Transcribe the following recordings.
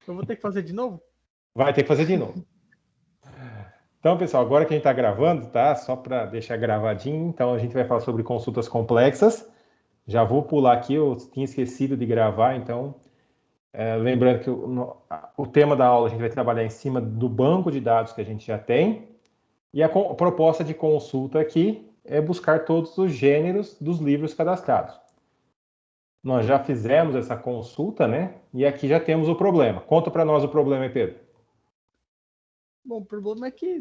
Eu vou ter que fazer de novo? Vai ter que fazer de novo. Então, pessoal, agora que a gente está gravando, tá? Só para deixar gravadinho, então a gente vai falar sobre consultas complexas. Já vou pular aqui, eu tinha esquecido de gravar, então, lembrando que o tema da aula a gente vai trabalhar em cima do banco de dados que a gente já tem, e a proposta de consulta aqui é buscar todos os gêneros dos livros cadastrados. Nós já fizemos essa consulta, né? E aqui já temos o problema. Conta para nós o problema, Pedro. Bom, o problema é que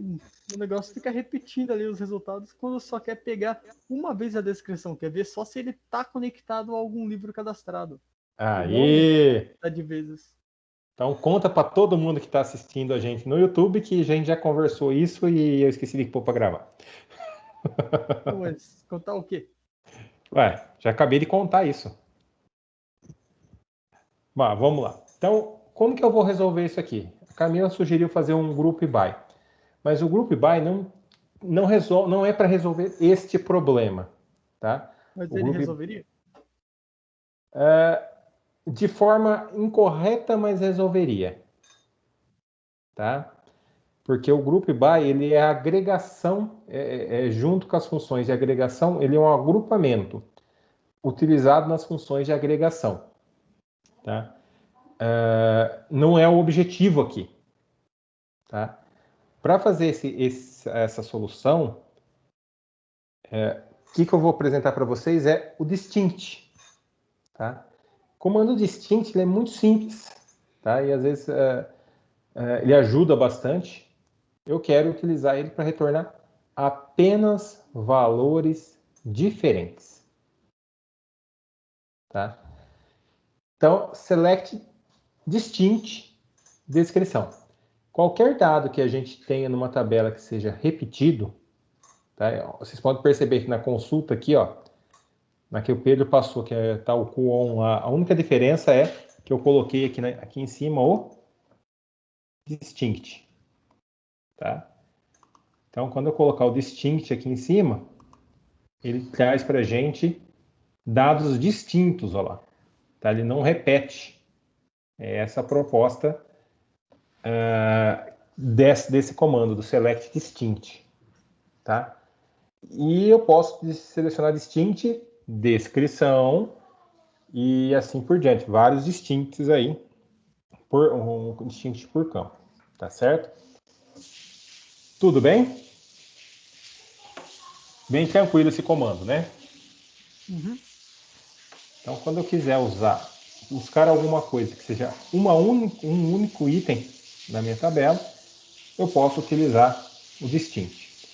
o negócio fica repetindo ali os resultados quando só quer pegar uma vez a descrição, quer ver só se ele está conectado a algum livro cadastrado. E não Aí! tá de vezes. Então conta para todo mundo que está assistindo a gente no YouTube que a gente já conversou isso e eu esqueci de pôr para gravar. Mas contar o quê? Ué, já acabei de contar isso. Bah, vamos lá. Então, como que eu vou resolver isso aqui? A Camila sugeriu fazer um group by. Mas o group by não é para resolver este problema, tá? Mas O ele group resolveria? de forma incorreta, mas resolveria, tá? Porque o group by ele é a agregação, junto com as funções de agregação, ele é um agrupamento utilizado nas funções de agregação, tá? Não é o objetivo aqui, tá? Para fazer essa solução, o que eu vou apresentar para vocês é o distinct, tá? O comando distinct ele é muito simples, tá? E às vezes ele ajuda bastante. Eu quero utilizar ele para retornar apenas valores diferentes, tá? Então, select distinct descrição. Qualquer dado que a gente tenha numa tabela que seja repetido, tá? Vocês podem perceber que na consulta aqui, ó, na que o Pedro passou, que está o QON lá, a única diferença é que eu coloquei aqui em cima o distinct, tá? Então, quando eu colocar o distinct aqui em cima, ele traz para a gente dados distintos, ó lá. Tá? Ele não repete. É essa a proposta desse comando, do select distinct. Tá? E eu posso selecionar distinct, descrição e assim por diante. Vários distintos aí, um distinct por campo. Tá certo? Tudo bem? Bem tranquilo esse comando, né? Uhum. Então, quando eu quiser buscar alguma coisa que seja um único item na minha tabela, eu posso utilizar o distinct.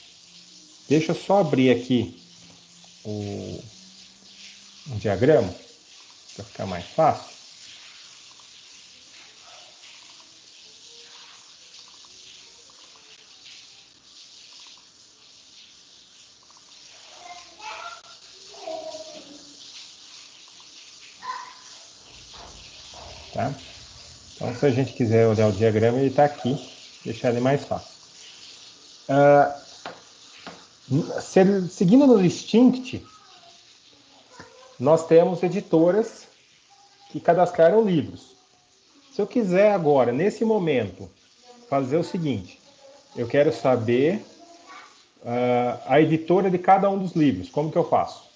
Deixa eu só abrir aqui um diagrama para ficar mais fácil. Tá? Então, se a gente quiser olhar o diagrama, ele está aqui, deixar ele mais fácil. Seguindo no distinct, nós temos editoras que cadastraram livros. Se eu quiser agora, nesse momento, fazer o seguinte, eu quero saber a editora de cada um dos livros, como que eu faço?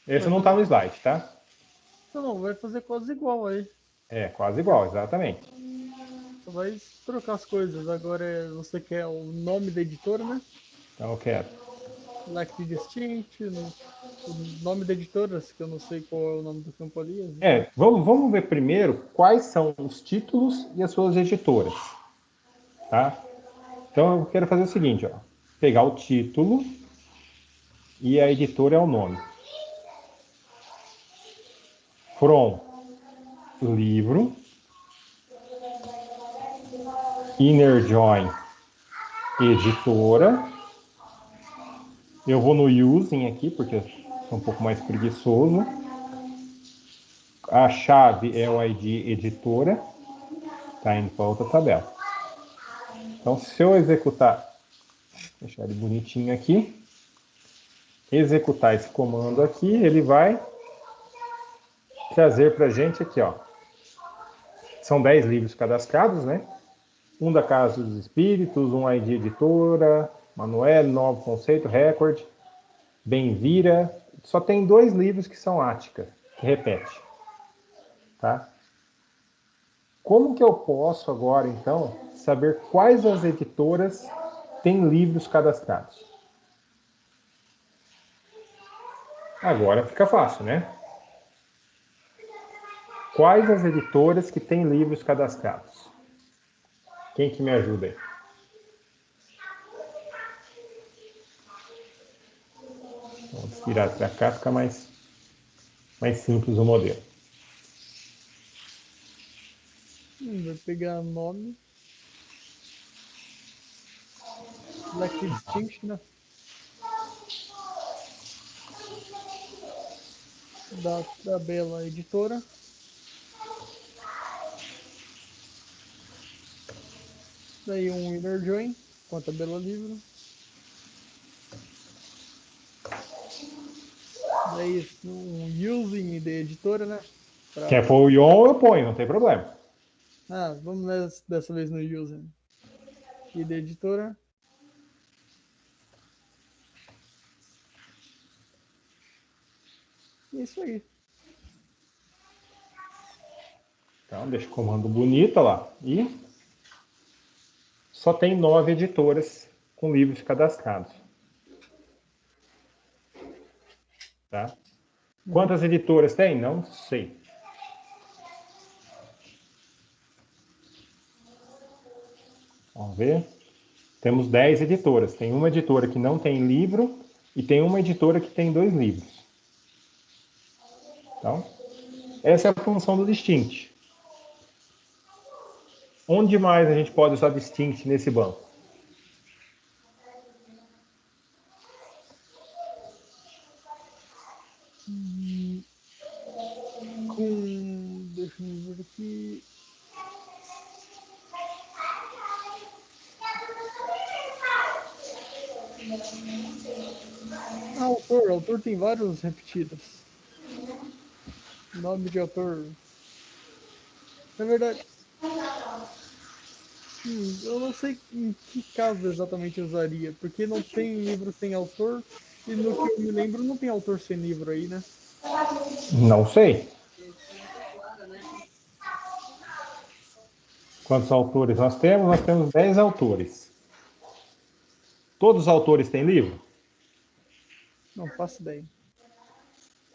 Esse Vai não está fazer. no slide, tá? Não, vai fazer quase igual aí. É, quase igual, exatamente. Só vai trocar as coisas. Agora você quer o nome da editora, né? Então eu quero. Select Distinct, o nome da editora, que eu não sei qual é o nome do campo ali. Vamos ver primeiro quais são os títulos e as suas editoras, tá? Então eu quero fazer o seguinte, ó, pegar o título e a editora é o nome. From livro, inner join editora. Eu vou no using aqui porque eu sou um pouco mais preguiçoso. A chave é o ID editora, tá indo para outra tabela. Então, se eu executar, deixar ele bonitinho aqui, executar esse comando aqui, ele vai trazer para a gente aqui, ó. São 10 livros cadastrados, né? Um da Casa dos Espíritos, um ID Editora, Manuel, Novo Conceito, Record, Benvira. Só tem 2 livros que são Ática, que repete. Tá? Como que eu posso agora, então, saber quais as editoras têm livros cadastrados? Agora fica fácil, né? Quais as editoras que têm livros cadastrados? Quem que me ajuda aí? Vamos virar para cá, fica mais simples o modelo. Vai pegar nome. Select Distinct, né? Da tabela editora. Daí um inner join com a tabela livro. Daí um using de editora, né? Quer pôr o Ion, eu ponho, não tem problema. Vamos dessa vez no using. E de editora. Isso aí. Então, deixa o comando bonito lá. E só tem 9 editoras com livros cadastrados. Tá? Quantas editoras tem? Não sei. Vamos ver. Temos 10 editoras. Tem uma editora que não tem livro e tem uma editora que tem 2 livros. Então, essa é a função do Distinct. Onde mais a gente pode usar Distinct nesse banco? Deixa eu ver aqui. Autor tem vários repetidos. Nome de autor. Na verdade, eu não sei em que caso exatamente usaria, porque não tem livro sem autor, e no que eu me lembro não tem autor sem livro aí, né? Não sei. Quantos autores nós temos? Nós temos 10 autores. Todos os autores têm livro? Não faço ideia.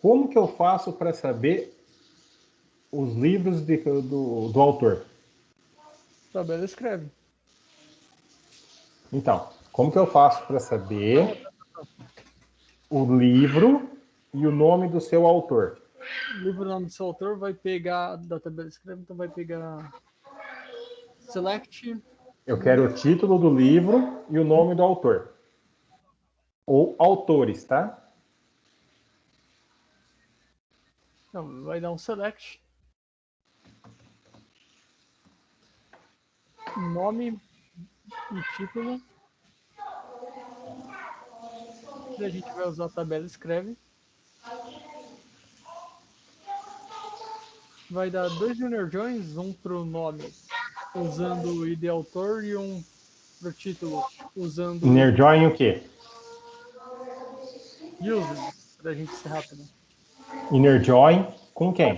Como que eu faço para saber os livros do autor? Tabela escreve. Então, como que eu faço para saber o livro e o nome do seu autor? O livro, nome do seu autor vai pegar da tabela escreve, então vai pegar select. Eu quero o título do livro e o nome do autor. Ou autores, tá? Não, vai dar um select. Nome e título. Daí a gente vai usar a tabela escreve. Vai dar 2 inner joins, um para o nome, usando o ID autor, e um para o título, usando o Inner join o quê? using, para a gente ser rápido. Inner join com quem?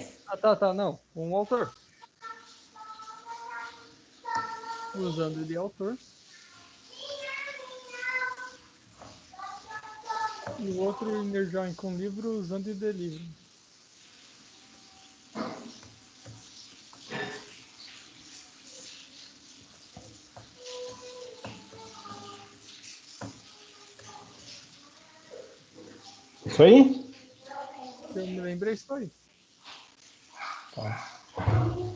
Não. Um autor. Usando o ID autor. E o outro inner join com livro, usando o ID livro. Isso aí? Eu me lembrei, isso aí. Tá.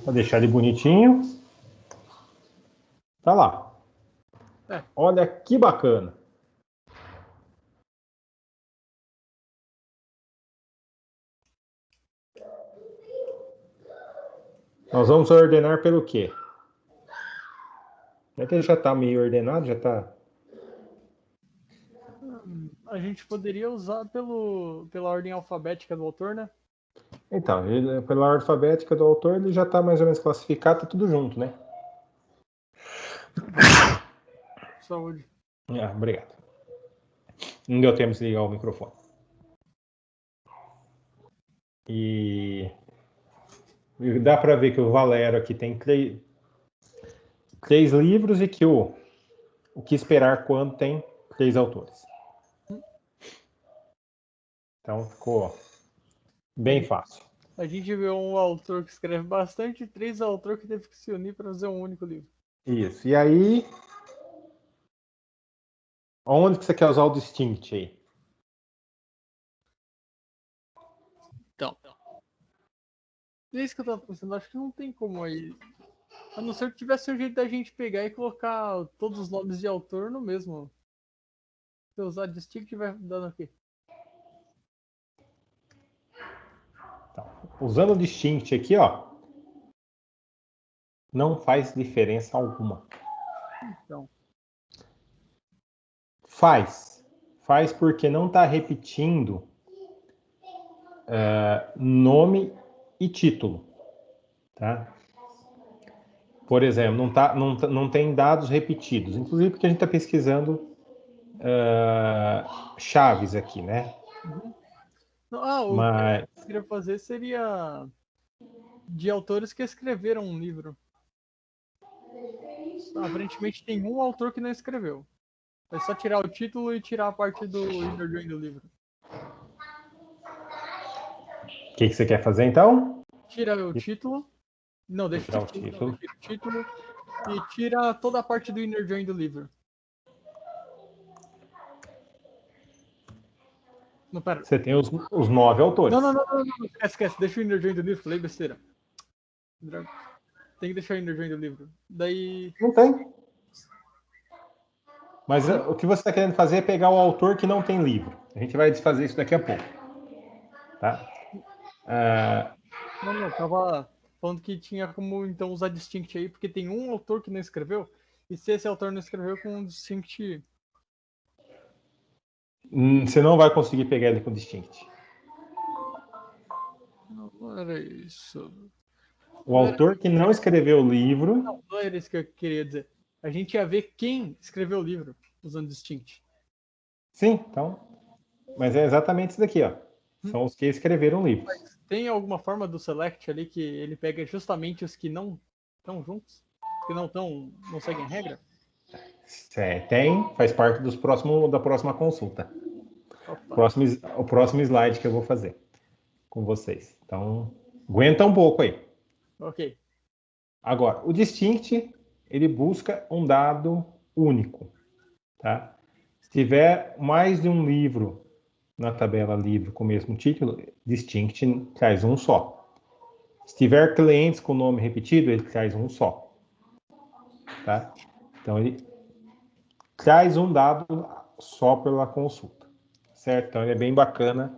Vou deixar ele bonitinho. Tá lá. Olha que bacana. Nós vamos ordenar pelo quê? É que ele já está meio ordenado, já está. A gente poderia usar pela ordem alfabética do autor, né? Então, pela ordem alfabética do autor, ele já está mais ou menos classificado, tá tudo junto, né? Saúde. Obrigado. Não deu tempo de ligar o microfone. E dá para ver que o Valero aqui tem três livros e que o que esperar quando tem 3 autores. Então ficou bem fácil. A gente vê um autor que escreve bastante e 3 autores que teve que se unir para fazer um único livro. Isso. E aí, onde que você quer usar o distinct aí? Então. É isso que eu tava pensando. Acho que não tem como aí. A não ser que tivesse um jeito da gente pegar e colocar todos os nomes de autor no mesmo. Se eu usar distinct vai dando aqui. Então, usando o distinct aqui, ó, não faz diferença alguma. Então. Faz porque não está repetindo nome e título, tá? Por exemplo, não tem dados repetidos, inclusive porque a gente está pesquisando chaves aqui, né? Uhum. Não, o que Mas eu queria fazer seria de autores que escreveram um livro. Aparentemente tem um autor que não escreveu. É só tirar o título e tirar a parte do inner join do livro. o que você quer fazer então? Tira o título. Não, Vou deixa tirar o o título. título. Tira o título e tira toda a parte do inner join do livro. Não, pera. Você tem os 9 autores. Não. Esquece. Deixa o inner join do livro. Falei besteira. Tem que deixar o inner join do livro. Daí. Não tem. Mas o que você está querendo fazer é pegar o autor que não tem livro. A gente vai desfazer isso daqui a pouco. Tá? Não. Tava falando que tinha como então usar distinct aí, porque tem um autor que não escreveu. E se esse autor não escreveu com um distinct. Você não vai conseguir pegar ele com distinct. Não era isso. O autor que não escreveu o livro. Não era isso que eu queria dizer. A gente ia ver quem escreveu o livro usando distinct. Sim, então. Mas é exatamente isso daqui, ó. São os que escreveram livros. Tem alguma forma do select ali que ele pega justamente os que não estão juntos? Que não seguem a regra? Tem, faz parte da próxima consulta. Opa. O próximo slide que eu vou fazer com vocês. Então, aguenta um pouco aí. Ok. Agora, o distinct, ele busca um dado único, tá? Se tiver mais de um livro na tabela livro com o mesmo título, distinct traz um só. Se tiver clientes com nome repetido, ele traz um só, tá? Então, ele traz um dado só pela consulta, certo? Então, ele é bem bacana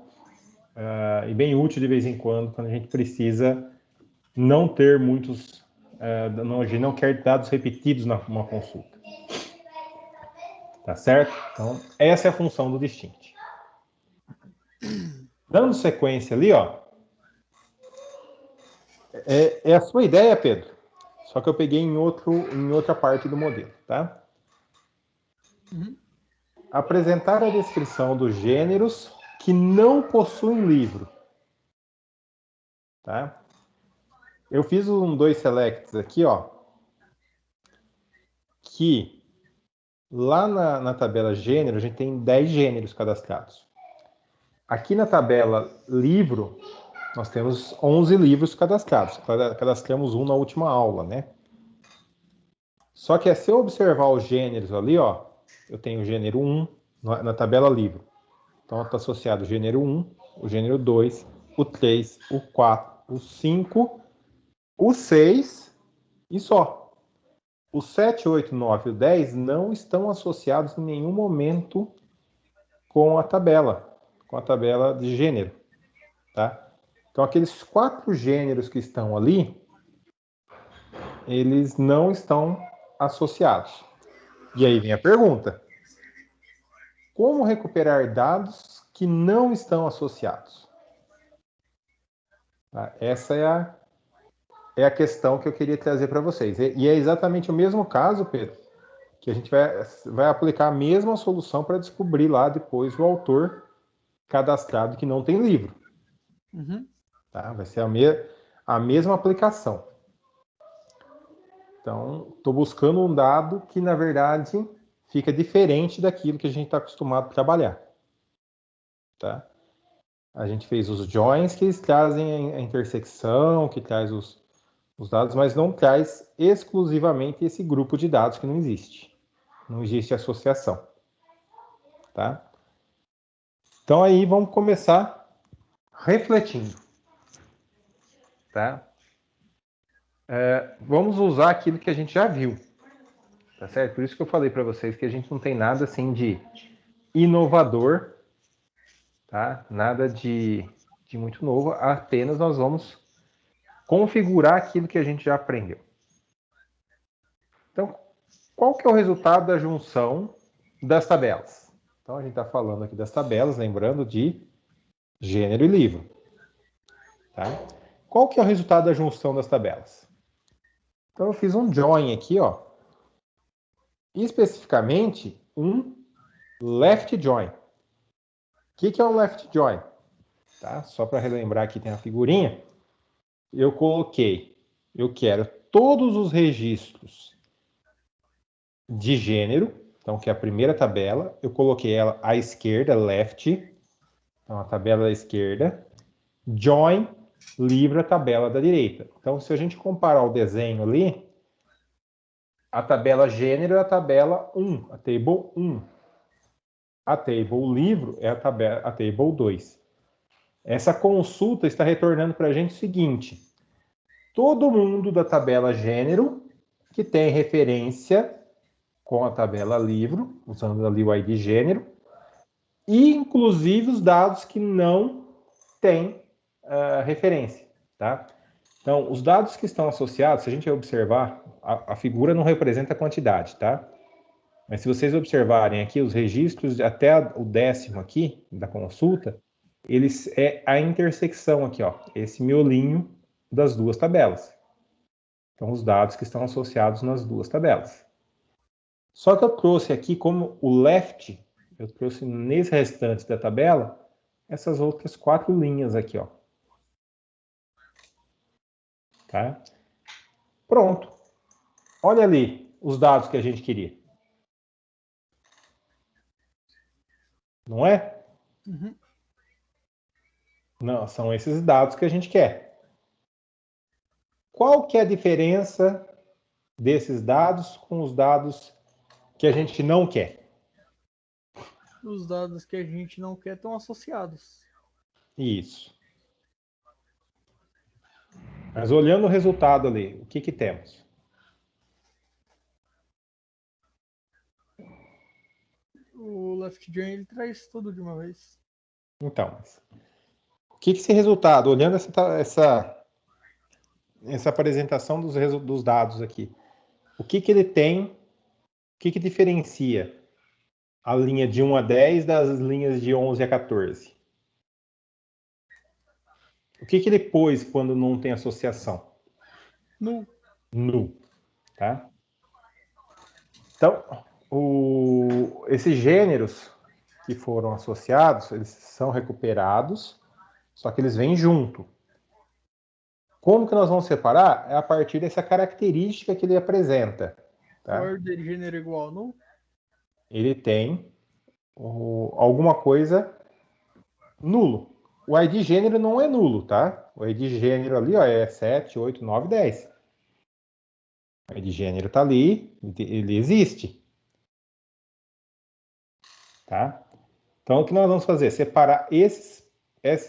e bem útil de vez em quando a gente precisa não ter muitos, a gente não quer dados repetidos numa consulta. Tá certo? Então, essa é a função do distinct. Dando sequência ali, ó, é a sua ideia, Pedro. Só que eu peguei em outra parte do modelo, tá? Uhum. Apresentar a descrição dos gêneros que não possuem livro. Tá? Eu fiz dois selects aqui, ó, que lá na tabela gênero a gente tem 10 gêneros cadastrados. Aqui na tabela livro, nós temos 11 livros cadastrados. Cadastramos um na última aula, né? Só que se eu observar os gêneros ali, ó, eu tenho o gênero 1 na tabela livro. Então está associado o gênero 1, o gênero 2, o 3, o 4, o 5, o 6 e só. O 7, 8, 9 e o 10 não estão associados em nenhum momento com a tabela de gênero. Tá? Então aqueles 4 gêneros que estão ali, eles não estão associados. E aí vem a pergunta: como recuperar dados que não estão associados? Tá? Essa é a questão que eu queria trazer para vocês. E é exatamente o mesmo caso, Pedro, que a gente vai aplicar a mesma solução para descobrir lá depois o autor cadastrado que não tem livro. Uhum. Tá? Vai ser a mesma aplicação. Então, estou buscando um dado que, na verdade, fica diferente daquilo que a gente está acostumado a trabalhar. Tá? A gente fez os joins, que eles trazem a intersecção, que traz os dados, mas não traz exclusivamente esse grupo de dados que não existe. Não existe associação. Tá? Então, aí vamos começar refletindo. Tá? Vamos usar aquilo que a gente já viu. Tá certo? Por isso que eu falei para vocês que a gente não tem nada assim de inovador, tá? Nada de muito novo, apenas nós vamos configurar aquilo que a gente já aprendeu. Então, qual que é o resultado da junção das tabelas? Então, a gente está falando aqui das tabelas, lembrando de gênero e livro. Tá? Qual que é o resultado da junção das tabelas? Então, eu fiz um join aqui, ó. Especificamente, um left join. O que é o left join? Tá? Só para relembrar aqui, tem a figurinha. Eu quero todos os registros de gênero, então que é a primeira tabela, eu coloquei ela à esquerda, left, então a tabela da esquerda, join, livro, a tabela da direita. Então, se a gente comparar o desenho ali, a tabela gênero é a tabela 1, a table 1. A table livro é a table 2. Essa consulta está retornando para a gente o seguinte: todo mundo da tabela gênero que tem referência com a tabela livro, usando ali o ID gênero, e inclusive os dados que não têm referência. Tá? Então, os dados que estão associados, se a gente observar, a figura não representa a quantidade, tá? Mas se vocês observarem aqui os registros até o 10º aqui da consulta, eles é a intersecção aqui, ó, esse miolinho das duas tabelas. Então, os dados que estão associados nas duas tabelas. Só que eu trouxe aqui como o left, eu trouxe nesse restante da tabela, essas outras 4 linhas aqui, ó. Tá? Pronto. Olha ali os dados que a gente queria. Não é? Uhum. Não, são esses dados que a gente quer. Qual que é a diferença desses dados com os dados que a gente não quer? Os dados que a gente não quer estão associados. Isso. Mas olhando o resultado ali, o que temos? O left join ele traz tudo de uma vez. Então, o que esse resultado, olhando essa apresentação dos dados aqui, o que ele tem, o que diferencia a linha de 1 a 10 das linhas de 11 a 14? O que ele pôs quando não tem associação? Nu. Nu. Tá? Então, esses gêneros que foram associados, eles são recuperados, só que eles vêm junto. Como que nós vamos separar? É a partir dessa característica que ele apresenta. Tá? Order de gênero igual nu. Ele tem alguma coisa nulo. O ID gênero não é nulo, tá? O ID gênero ali ó, é 7, 8, 9, 10. O ID gênero está ali, ele existe. Tá? Então, o que nós vamos fazer? Separar esses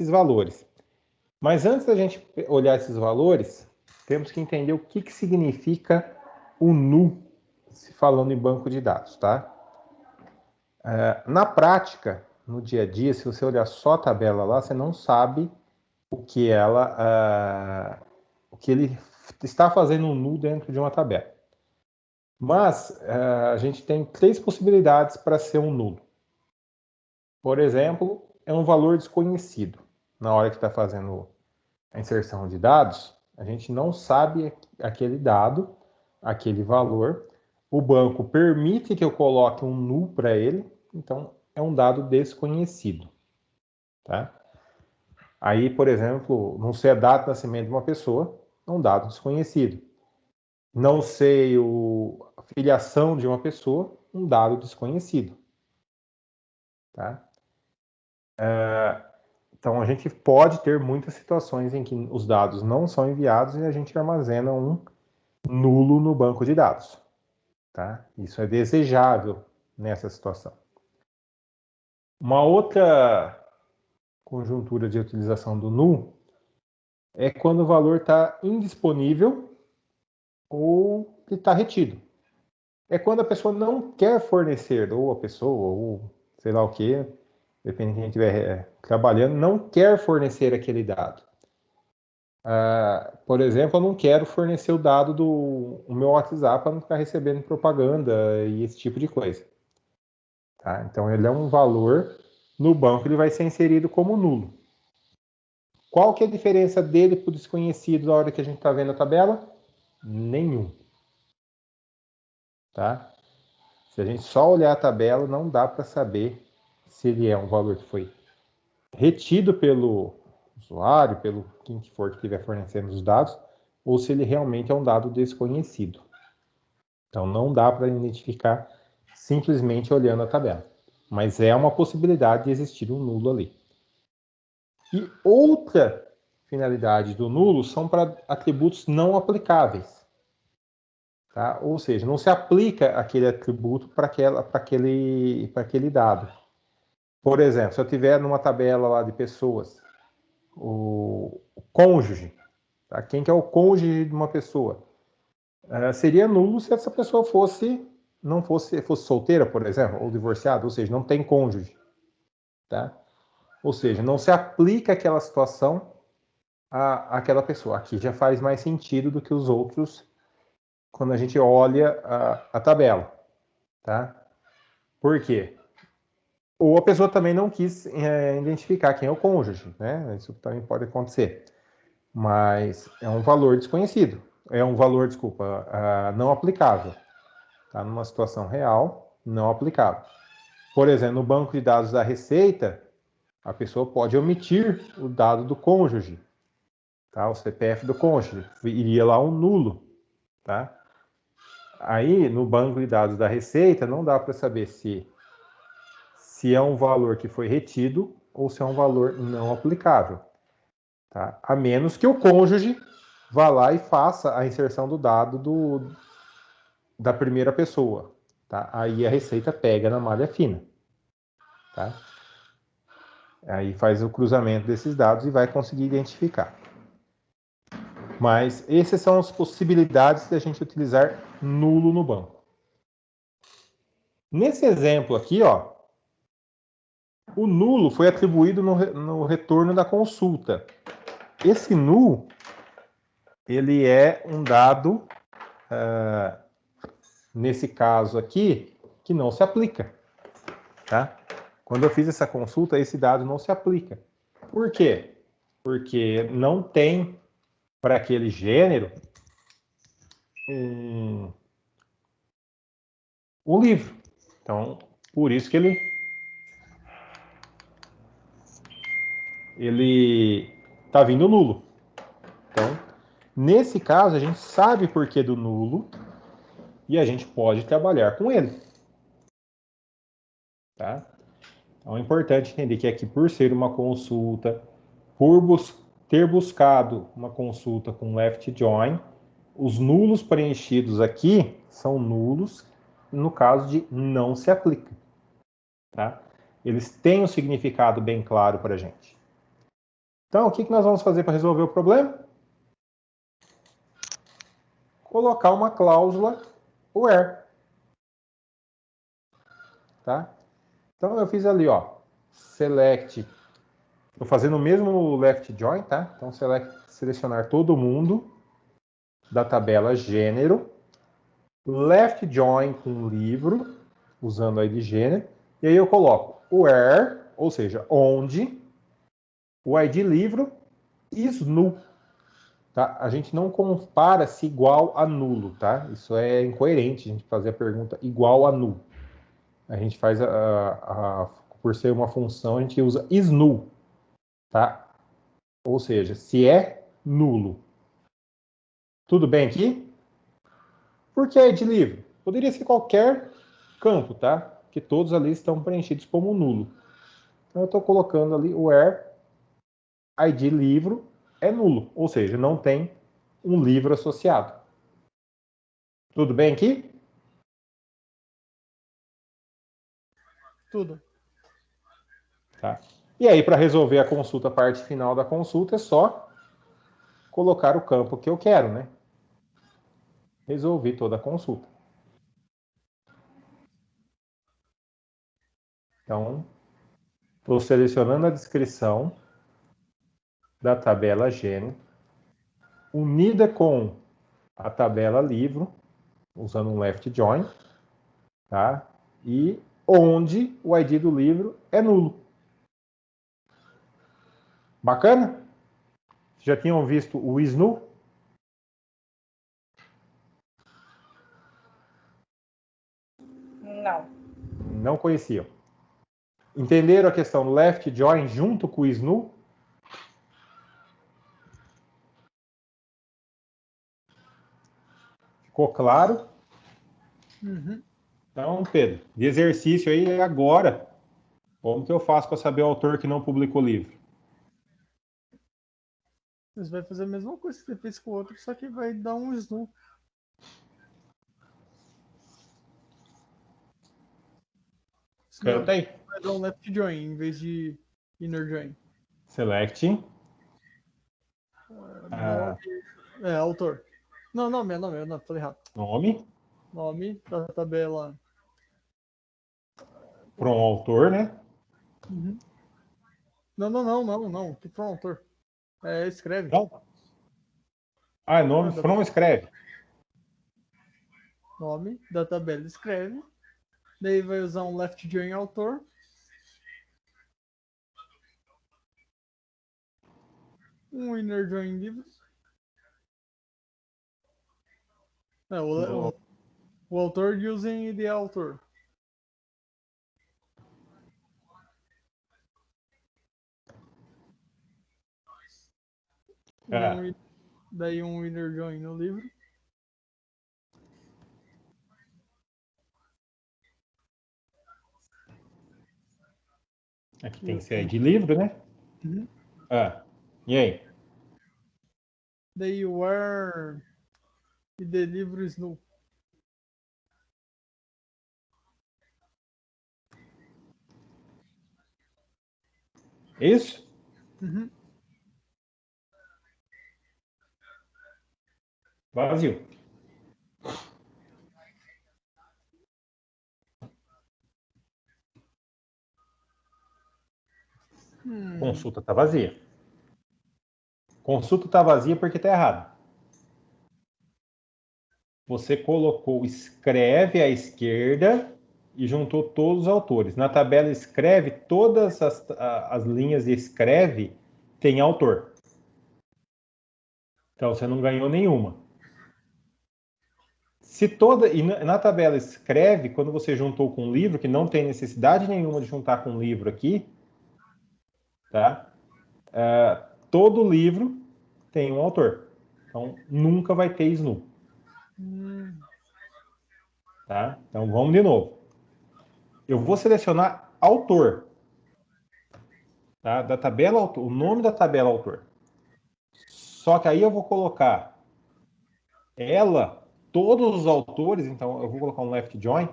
valores. Mas antes da gente olhar esses valores, temos que entender o que significa o nu, se falando em banco de dados, tá? Na prática, no dia a dia, se você olhar só a tabela lá, você não sabe o que ele está fazendo um nu dentro de uma tabela. Mas a gente tem 3 possibilidades para ser um nulo. Por exemplo, é um valor desconhecido na hora que está fazendo a inserção de dados, a gente não sabe aquele dado, aquele valor. O banco permite que eu coloque um null para ele, então é um dado desconhecido. Tá? Aí, por exemplo, não sei a data de nascimento de uma pessoa, é um dado desconhecido. Não sei a filiação de uma pessoa, um dado desconhecido. Tá? Então, a gente pode ter muitas situações em que os dados não são enviados e a gente armazena um nulo no banco de dados. Tá? Isso é desejável nessa situação. Uma outra conjuntura de utilização do null é quando o valor está indisponível ou está retido. É quando a pessoa não quer fornecer, ou a pessoa, ou sei lá o que, depende de quem estiver trabalhando, não quer fornecer aquele dado. Por exemplo, eu não quero fornecer o dado do meu WhatsApp para não ficar recebendo propaganda e esse tipo de coisa. Tá? Então, ele é um valor no banco, ele vai ser inserido como nulo. Qual que é a diferença dele para o desconhecido na hora que a gente está vendo a tabela? Nenhum. Tá? Se a gente só olhar a tabela, não dá para saber se ele é um valor que foi retido pelo usuário, pelo quem que for que estiver fornecendo os dados, ou se ele realmente é um dado desconhecido. Então, não dá para identificar simplesmente olhando a tabela. Mas é uma possibilidade de existir um nulo ali. E outra finalidade do nulo são para atributos não aplicáveis. Tá? Ou seja, não se aplica aquele atributo para aquele dado. Por exemplo, se eu tiver numa tabela lá de pessoas, o cônjuge, tá? Quem que é o cônjuge de uma pessoa? Seria nulo se essa pessoa não fosse solteira, por exemplo, ou divorciada, ou seja, não tem cônjuge. Tá? Ou seja, não se aplica aquela situação àquela pessoa. Aqui já faz mais sentido do que os outros quando a gente olha a tabela. Tá? Por quê? Ou a pessoa também não quis identificar quem é o cônjuge, né? Isso também pode acontecer. Mas é um valor desconhecido. É um valor, desculpa, não aplicável. Tá? Numa situação real, não aplicável. Por exemplo, no banco de dados da Receita, a pessoa pode omitir o dado do cônjuge. Tá? O CPF do cônjuge. Iria lá um nulo. Tá? Aí, no banco de dados da Receita, não dá para saber se é um valor que foi retido ou se é um valor não aplicável. Tá? A menos que o cônjuge vá lá e faça a inserção do dado da primeira pessoa. Tá? Aí a Receita pega na malha fina. Tá? Aí faz o cruzamento desses dados e vai conseguir identificar. Mas essas são as possibilidades de a gente utilizar nulo no banco. Nesse exemplo aqui, ó, o nulo foi atribuído no retorno da consulta. Esse null, ele é um dado, nesse caso aqui, que não se aplica. Tá? Quando eu fiz essa consulta, esse dado não se aplica. Por quê? Porque não tem para aquele gênero um livro. Então, por isso que ele está vindo nulo. Então, nesse caso, a gente sabe por que do nulo e a gente pode trabalhar com ele. Tá? Então, é importante entender que aqui, por ser uma consulta, por ter buscado uma consulta com left join, os nulos preenchidos aqui são nulos no caso de não se aplica. Tá? Eles têm um significado bem claro para a gente. Então, o que nós vamos fazer para resolver o problema? Colocar uma cláusula where. Tá? Então, eu fiz ali, ó, select. Estou fazendo o mesmo left join, tá? Então, selecionar todo mundo da tabela gênero. Left join com livro, usando a ID gênero. E aí eu coloco where, ou seja, onde, o ID livro is-null. Tá? A gente não compara se igual a nulo, tá? Isso é incoerente, a gente fazer a pergunta igual a null. A gente faz por ser uma função, a gente usa is-null, tá? Ou seja, se é nulo. Tudo bem aqui? Por que ID livre? Poderia ser qualquer campo, tá? Que todos ali estão preenchidos como nulo. Então eu estou colocando ali where ID livro é nulo, ou seja, não tem um livro associado. Tudo bem aqui? Tudo. Tá. E aí, para resolver a consulta, a parte final da consulta, é só colocar o campo que eu quero, né? Resolvi toda a consulta. Então, estou selecionando a descrição da tabela gênero, unida com a tabela livro, usando um left join, tá? E onde o ID do livro é nulo. Bacana? Já tinham visto o is-null? Não. Não conheciam. Entenderam a questão left join junto com o is-null? Ficou claro? Uhum. Então, Pedro, de exercício aí agora, como que eu faço para saber o autor que não publicou o livro? Você vai fazer a mesma coisa que você fez com o outro, só que vai dar um snu. Canta aí. Vai dar um left join em vez de inner join. Select. Nome, autor. Não, nome, falei errado. Nome. Nome da tabela. Para um autor, né? Uhum. Não. Que from autor. Escreve. Não. Nome from escreve. Nome da tabela escreve. Daí vai usar um left join autor. Um inner join livro. O autor using the author. Daí um inner join no livro. Aqui tem que ser de livro, né? Uhum. E aí? Daí where e the livro is null. Isso? Uhum. Vazio. Consulta está vazia. Consulta está vazia porque está errado. Você colocou escreve à esquerda e juntou todos os autores. Na tabela escreve, todas as linhas de escreve tem autor. Então você não ganhou nenhuma. E na tabela escreve, quando você juntou com um livro, que não tem necessidade nenhuma de juntar com um livro aqui, tá? Todo livro tem um autor. Então nunca vai ter snu. Tá? Então vamos de novo. Eu vou selecionar autor. Tá? Da tabela autor, o nome da tabela autor. Só que aí eu vou colocar todos os autores, então eu vou colocar um left join,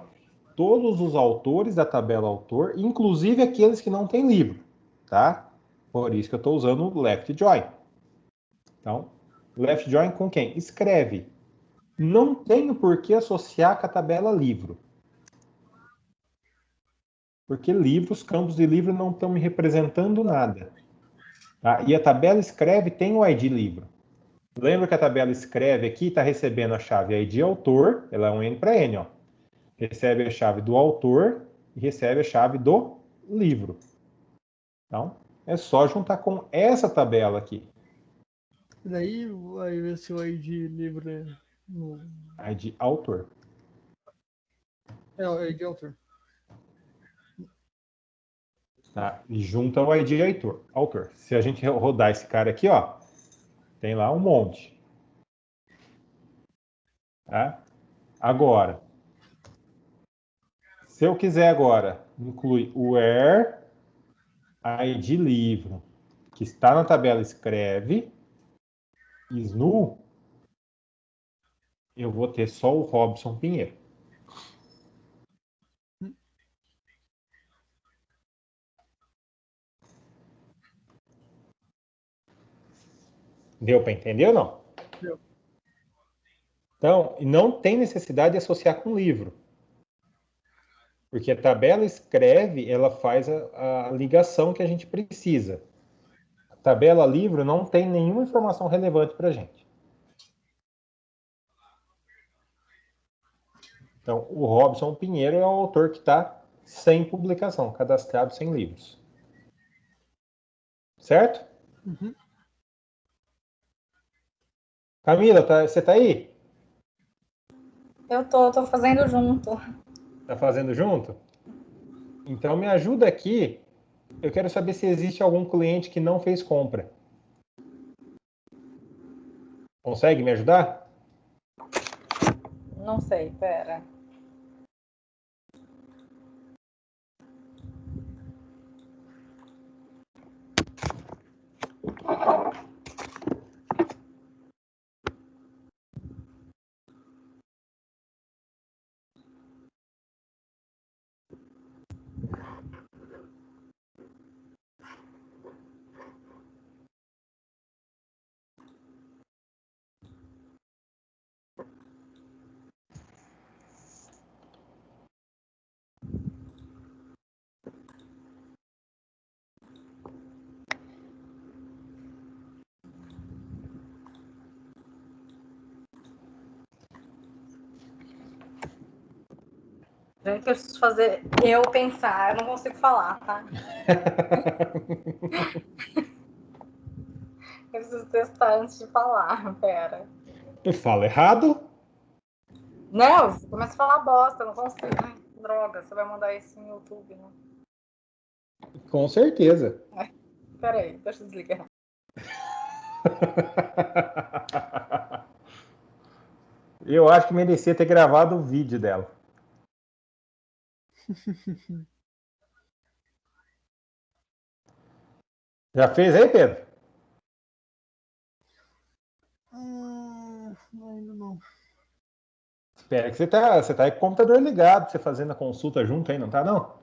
todos os autores da tabela autor, inclusive aqueles que não têm livro, tá? Por isso que eu estou usando o left join. Então, left join com quem? Escreve. Não tenho por que associar com a tabela livro. Porque livros, campos de livro não estão me representando nada. Tá? E a tabela escreve tem o ID livro. Lembra que a tabela escreve aqui está recebendo a chave ID autor, ela é um N para N, ó. Recebe a chave do autor e recebe a chave do livro. Então, é só juntar com essa tabela aqui. Daí vai ver se o ID livro é. ID autor. É, o ID autor. Tá? E junta o ID autor. Se a gente rodar esse cara aqui, ó, tem lá um monte. Tá? Agora, se eu quiser agora incluir o where ID livro, que está na tabela escreve, SNU, eu vou ter só o Robson Pinheiro. Deu para entender ou não? Deu. Então, não tem necessidade de associar com livro. Porque a tabela escreve, ela faz a ligação que a gente precisa. A tabela livro não tem nenhuma informação relevante para a gente. Então, o Robson Pinheiro é o autor que está sem publicação, cadastrado sem livros. Certo? Uhum. Camila, você está aí? Eu tô fazendo junto. Está fazendo junto? Então me ajuda aqui. Eu quero saber se existe algum cliente que não fez compra. Consegue me ajudar? Não sei, pera. Gente, eu preciso fazer eu pensar, eu não consigo falar, tá? Eu preciso testar antes de falar, pera. Eu falo errado? Não, você começa a falar bosta, eu não consigo. Ai, droga, você vai mandar isso no YouTube, né? Com certeza. Pera aí, deixa eu desligar. Eu acho que merecia ter gravado o vídeo dela. Já fez aí, Pedro? Ainda não. Espera que você tá aí com o computador ligado, você fazendo a consulta junto aí, não tá não?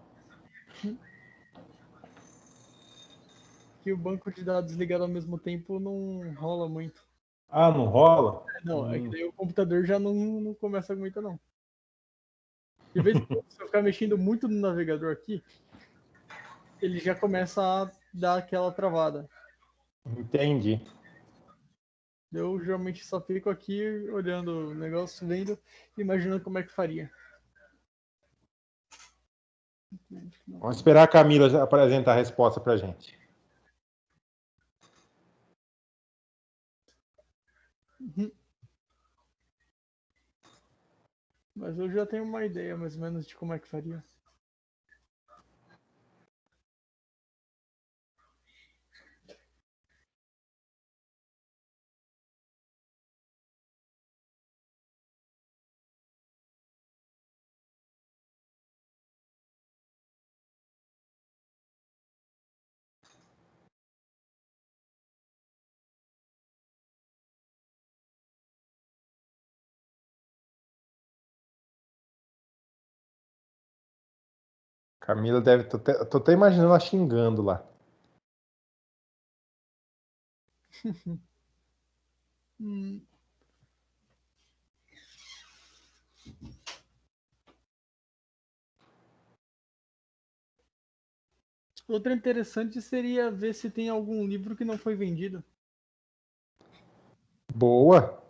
Que o banco de dados ligado ao mesmo tempo não rola muito. Ah, não rola? Não, é que daí o computador já não começa muito, não. De vez em quando, se eu ficar mexendo muito no navegador aqui, ele já começa a dar aquela travada. Entendi. Eu geralmente só fico aqui olhando o negócio, vendo, imaginando como é que faria. Vamos esperar a Camila apresentar a resposta pra gente. Uhum. Mas eu já tenho uma ideia, mais ou menos, de como é que faria. Camila deve. Tô até imaginando ela xingando lá. Hum. Outra interessante seria ver se tem algum livro que não foi vendido. Boa.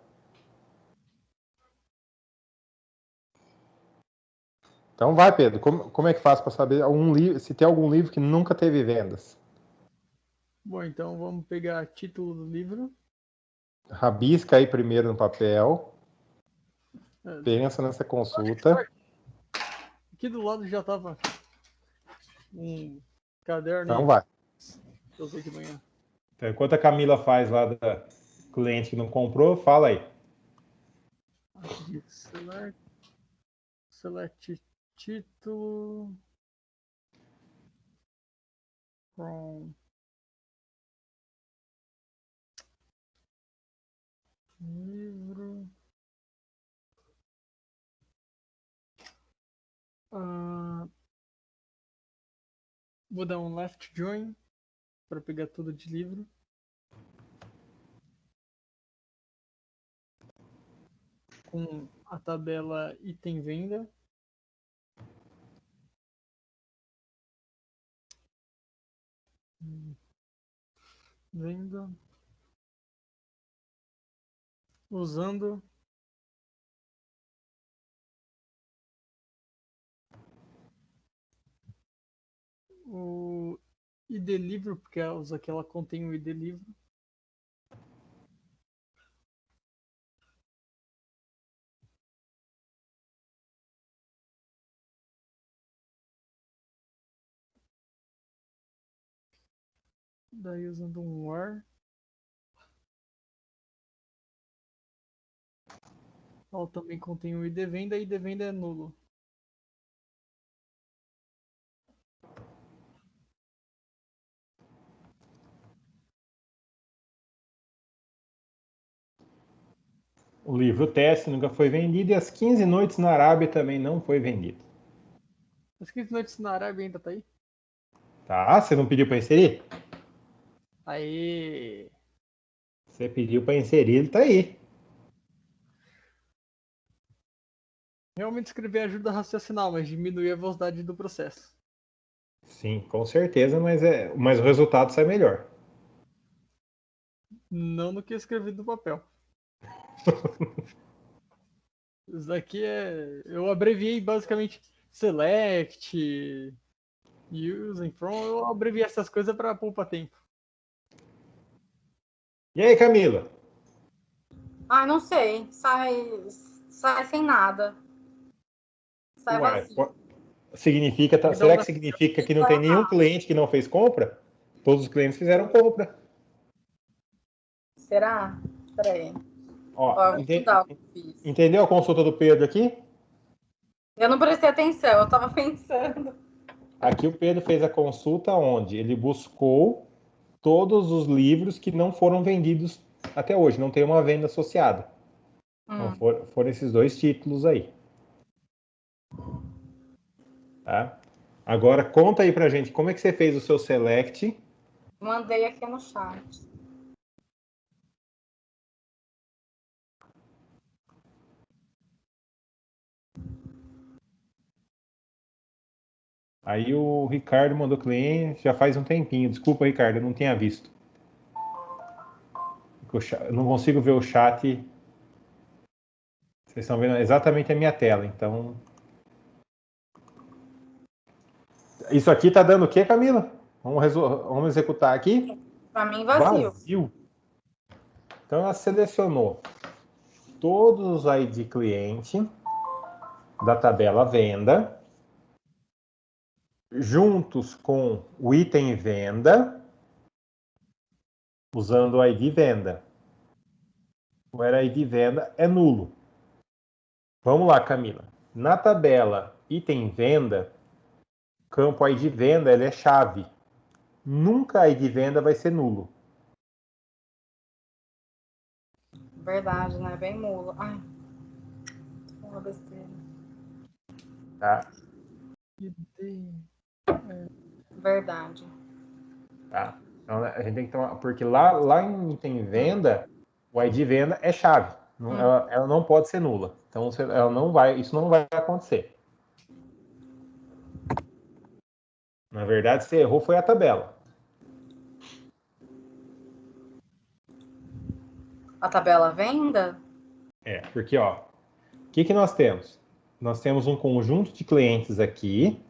Então vai, Pedro. Como é que faz para saber se tem algum livro que nunca teve vendas? Bom, então vamos pegar título do livro. Rabisca aí primeiro no papel. Pensa nessa consulta. Aqui do lado já tava um caderno Então vai. que eu usei de manhã. Então, enquanto a Camila faz lá da cliente que não comprou, fala aí. Aqui, select título from livro. Vou dar um left join para pegar tudo de livro. Com a tabela item venda. Venda. Usando o ID livro, porque aqui ela contém o ID livro. Daí usando um where. Ela também contém o ID venda e ID venda é nulo. O livro teste nunca foi vendido e As 15 Noites na Arábia também não foi vendido. As 15 noites na Arábia ainda tá aí? Tá? Você não pediu para inserir? Aê! Você pediu para inserir, ele tá aí. Realmente escrever ajuda a raciocinar, mas diminui a velocidade do processo. Sim, com certeza, mas o resultado sai melhor. Não no que escrevi no papel. Isso daqui é. Eu abreviei basicamente select, using from. Eu abreviei essas coisas para poupar tempo. E aí, Camila? Ai, não sei. Sai sem nada. Sai Uai, vazio. significa, Me dá será uma- que significa que não tem nenhum cliente que não fez compra? Todos os clientes fizeram compra. Será? Peraí. Ó, Ó, eu vou estudar o que eu fiz. entendeu a consulta do Pedro aqui? Eu não prestei atenção, eu tava pensando. Aqui o Pedro fez a consulta onde ele buscou todos os livros que não foram vendidos até hoje, não tem uma venda associada. Então foram esses 2 títulos aí. Tá? Agora conta aí pra gente como é que você fez o seu select. Mandei aqui no chat. Aí o Ricardo mandou cliente já faz um tempinho. Desculpa, Ricardo, eu não tinha visto. Eu não consigo ver o chat. Vocês estão vendo exatamente a minha tela, então. Isso aqui tá dando o quê, Camila? Vamos executar aqui. Pra mim, vazio. Então ela selecionou todos os ID cliente da tabela venda, juntos com o item venda, usando o ID venda. O ID venda é nulo. Vamos lá, Camila. Na tabela item venda, campo ID venda ele é chave. Nunca ID venda vai ser nulo. Verdade, né? Bem mula. Ai, uma besteira. Tá? Verdade. Tá? Então a gente tem que tomar. Porque lá em item venda, o ID venda é chave. Ela não pode ser nula. Então ela não vai, isso não vai acontecer. Na verdade, você errou foi a tabela. A tabela venda? Porque ó, o que nós temos? Nós temos um conjunto de clientes aqui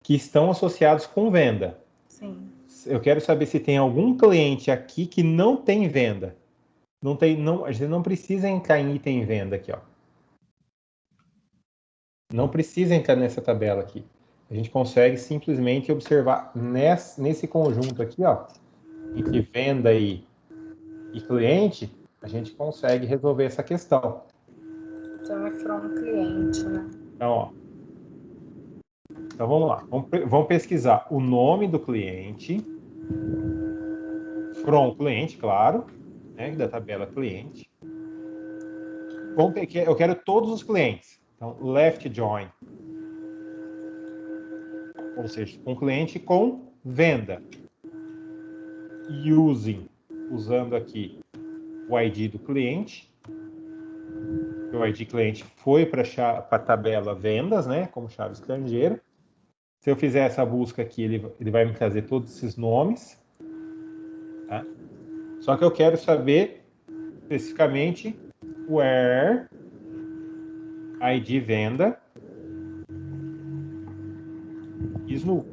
que estão associados com venda. Sim. Eu quero saber se tem algum cliente aqui que não tem venda. a gente não precisa entrar em item venda aqui, ó. Não precisa entrar nessa tabela aqui. A gente consegue simplesmente observar nesse conjunto aqui, ó, entre venda e cliente, a gente consegue resolver essa questão. Então é from cliente, né? Então, ó. Então vamos lá. Vamos pesquisar o nome do cliente. From cliente, claro, né, da tabela cliente. Eu quero todos os clientes. Então, left join. Ou seja, um cliente com venda. Using, usando aqui o ID do cliente. O ID cliente foi para a tabela vendas, né, como chave estrangeira. Se eu fizer essa busca aqui, ele vai me trazer todos esses nomes. Tá? Só que eu quero saber especificamente where ID venda is null.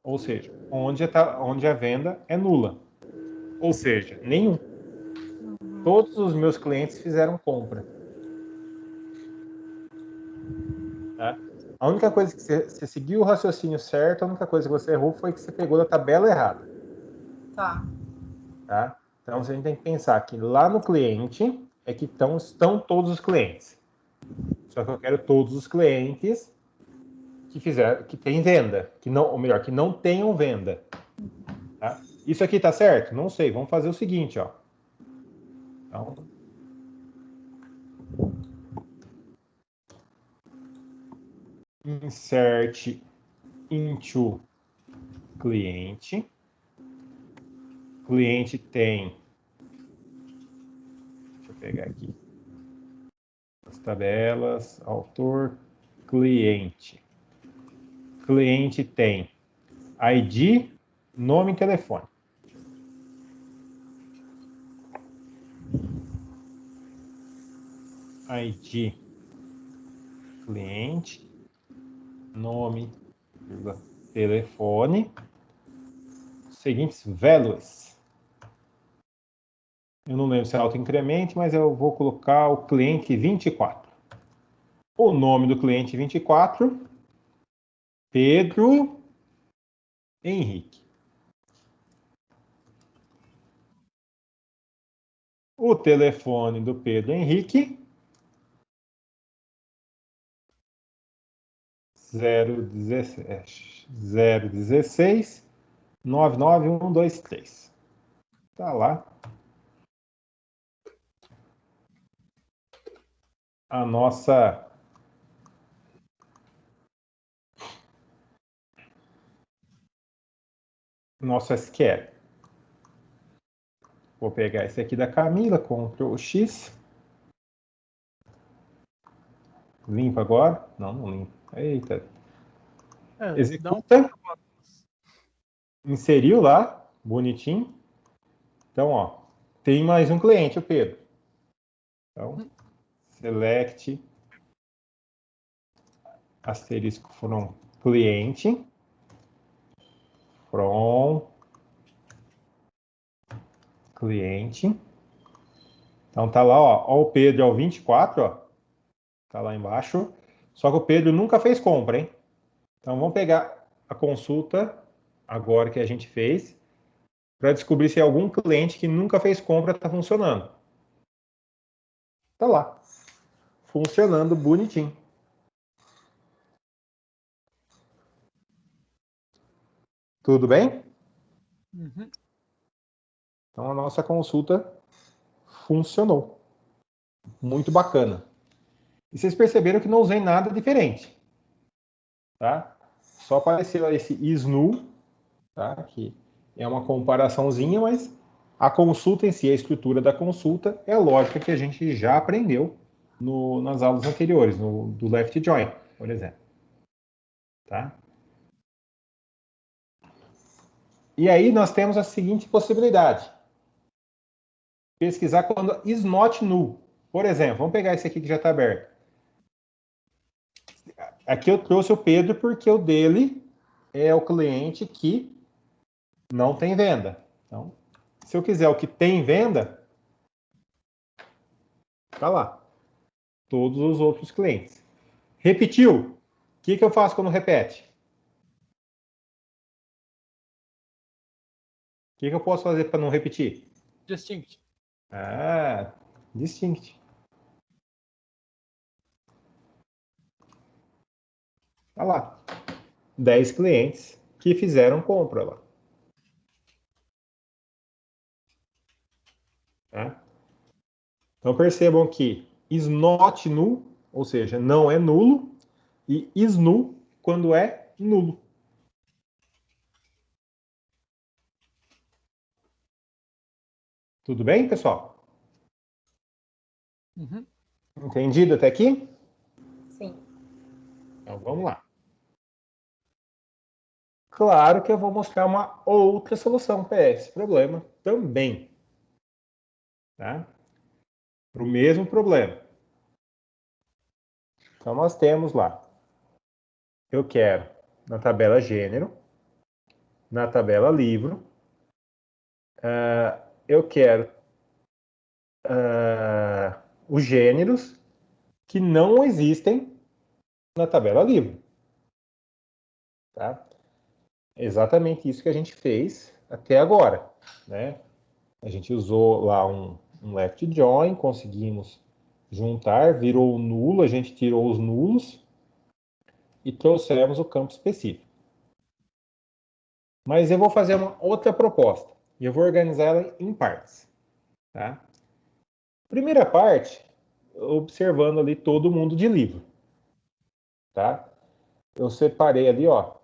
Ou seja, onde a venda é nula. Ou seja, nenhum. Todos os meus clientes fizeram compra. Tá? A única coisa que você seguiu o raciocínio certo, a única coisa que você errou foi que você pegou da tabela errada. Tá. Tá? Então, a gente tem que pensar que lá no cliente é que estão todos os clientes. Só que eu quero todos os clientes que têm venda, ou melhor, que não tenham venda. Tá? Isso aqui tá certo? Não sei. Vamos fazer o seguinte, ó. Então, insert into cliente. Cliente tem, deixa eu pegar aqui as tabelas, autor, cliente. Cliente tem ID, nome e telefone. ID, cliente, nome, telefone. Seguintes values. Eu não lembro se é autoincremento, mas eu vou colocar o cliente 24. O nome do cliente 24, Pedro Henrique. O telefone do Pedro Henrique, 016 99123. Tá lá. A nossa SQL. Vou pegar esse aqui da Camila, Ctrl X. Limpa agora? Não, não limpa. Eita. Executa. Inseriu lá, bonitinho. Então, ó, tem mais um cliente, o Pedro. Então, select asterisco from cliente. From cliente. Então tá lá, ó o Pedro é o 24, ó. Tá lá embaixo. Só que o Pedro nunca fez compra, hein? Então vamos pegar a consulta agora que a gente fez para descobrir se algum cliente que nunca fez compra está funcionando. Tá lá. Funcionando bonitinho. Tudo bem? Uhum. Então a nossa consulta funcionou. Muito bacana. E vocês perceberam que não usei nada diferente. Tá? Só apareceu esse is null, tá? Que é uma comparaçãozinha, mas a consulta em si, a estrutura da consulta, é a lógica que a gente já aprendeu nas aulas anteriores, do left join, por exemplo. Tá? E aí nós temos a seguinte possibilidade. Pesquisar quando is not null. Por exemplo, vamos pegar esse aqui que já está aberto. Aqui eu trouxe o Pedro porque o dele é o cliente que não tem venda. Então, Se eu quiser o que tem venda, tá lá. Todos os outros clientes. Repetiu. O que eu faço quando repete? O que eu posso fazer para não repetir? Distinct. Ah, distinct. Tá lá. 10 clientes que fizeram compra lá. Tá? Então percebam que is not null, ou seja, não é nulo, e is null quando é nulo. Tudo bem, pessoal? Uhum. Entendido até aqui? Sim. Então vamos lá. Claro que eu vou mostrar uma outra solução para esse problema também. Tá? Para o mesmo problema. Então nós temos lá. Eu quero na tabela gênero, na tabela livro, eu quero os gêneros que não existem na tabela livro. Tá? Exatamente isso que a gente fez até agora. Né? A gente usou lá um left join, conseguimos juntar, virou nulo, a gente tirou os nulos e trouxemos o campo específico. Mas eu vou fazer uma outra proposta e eu vou organizar ela em partes. Tá? Primeira parte, observando ali todo mundo de livro. Tá? Eu separei ali, ó,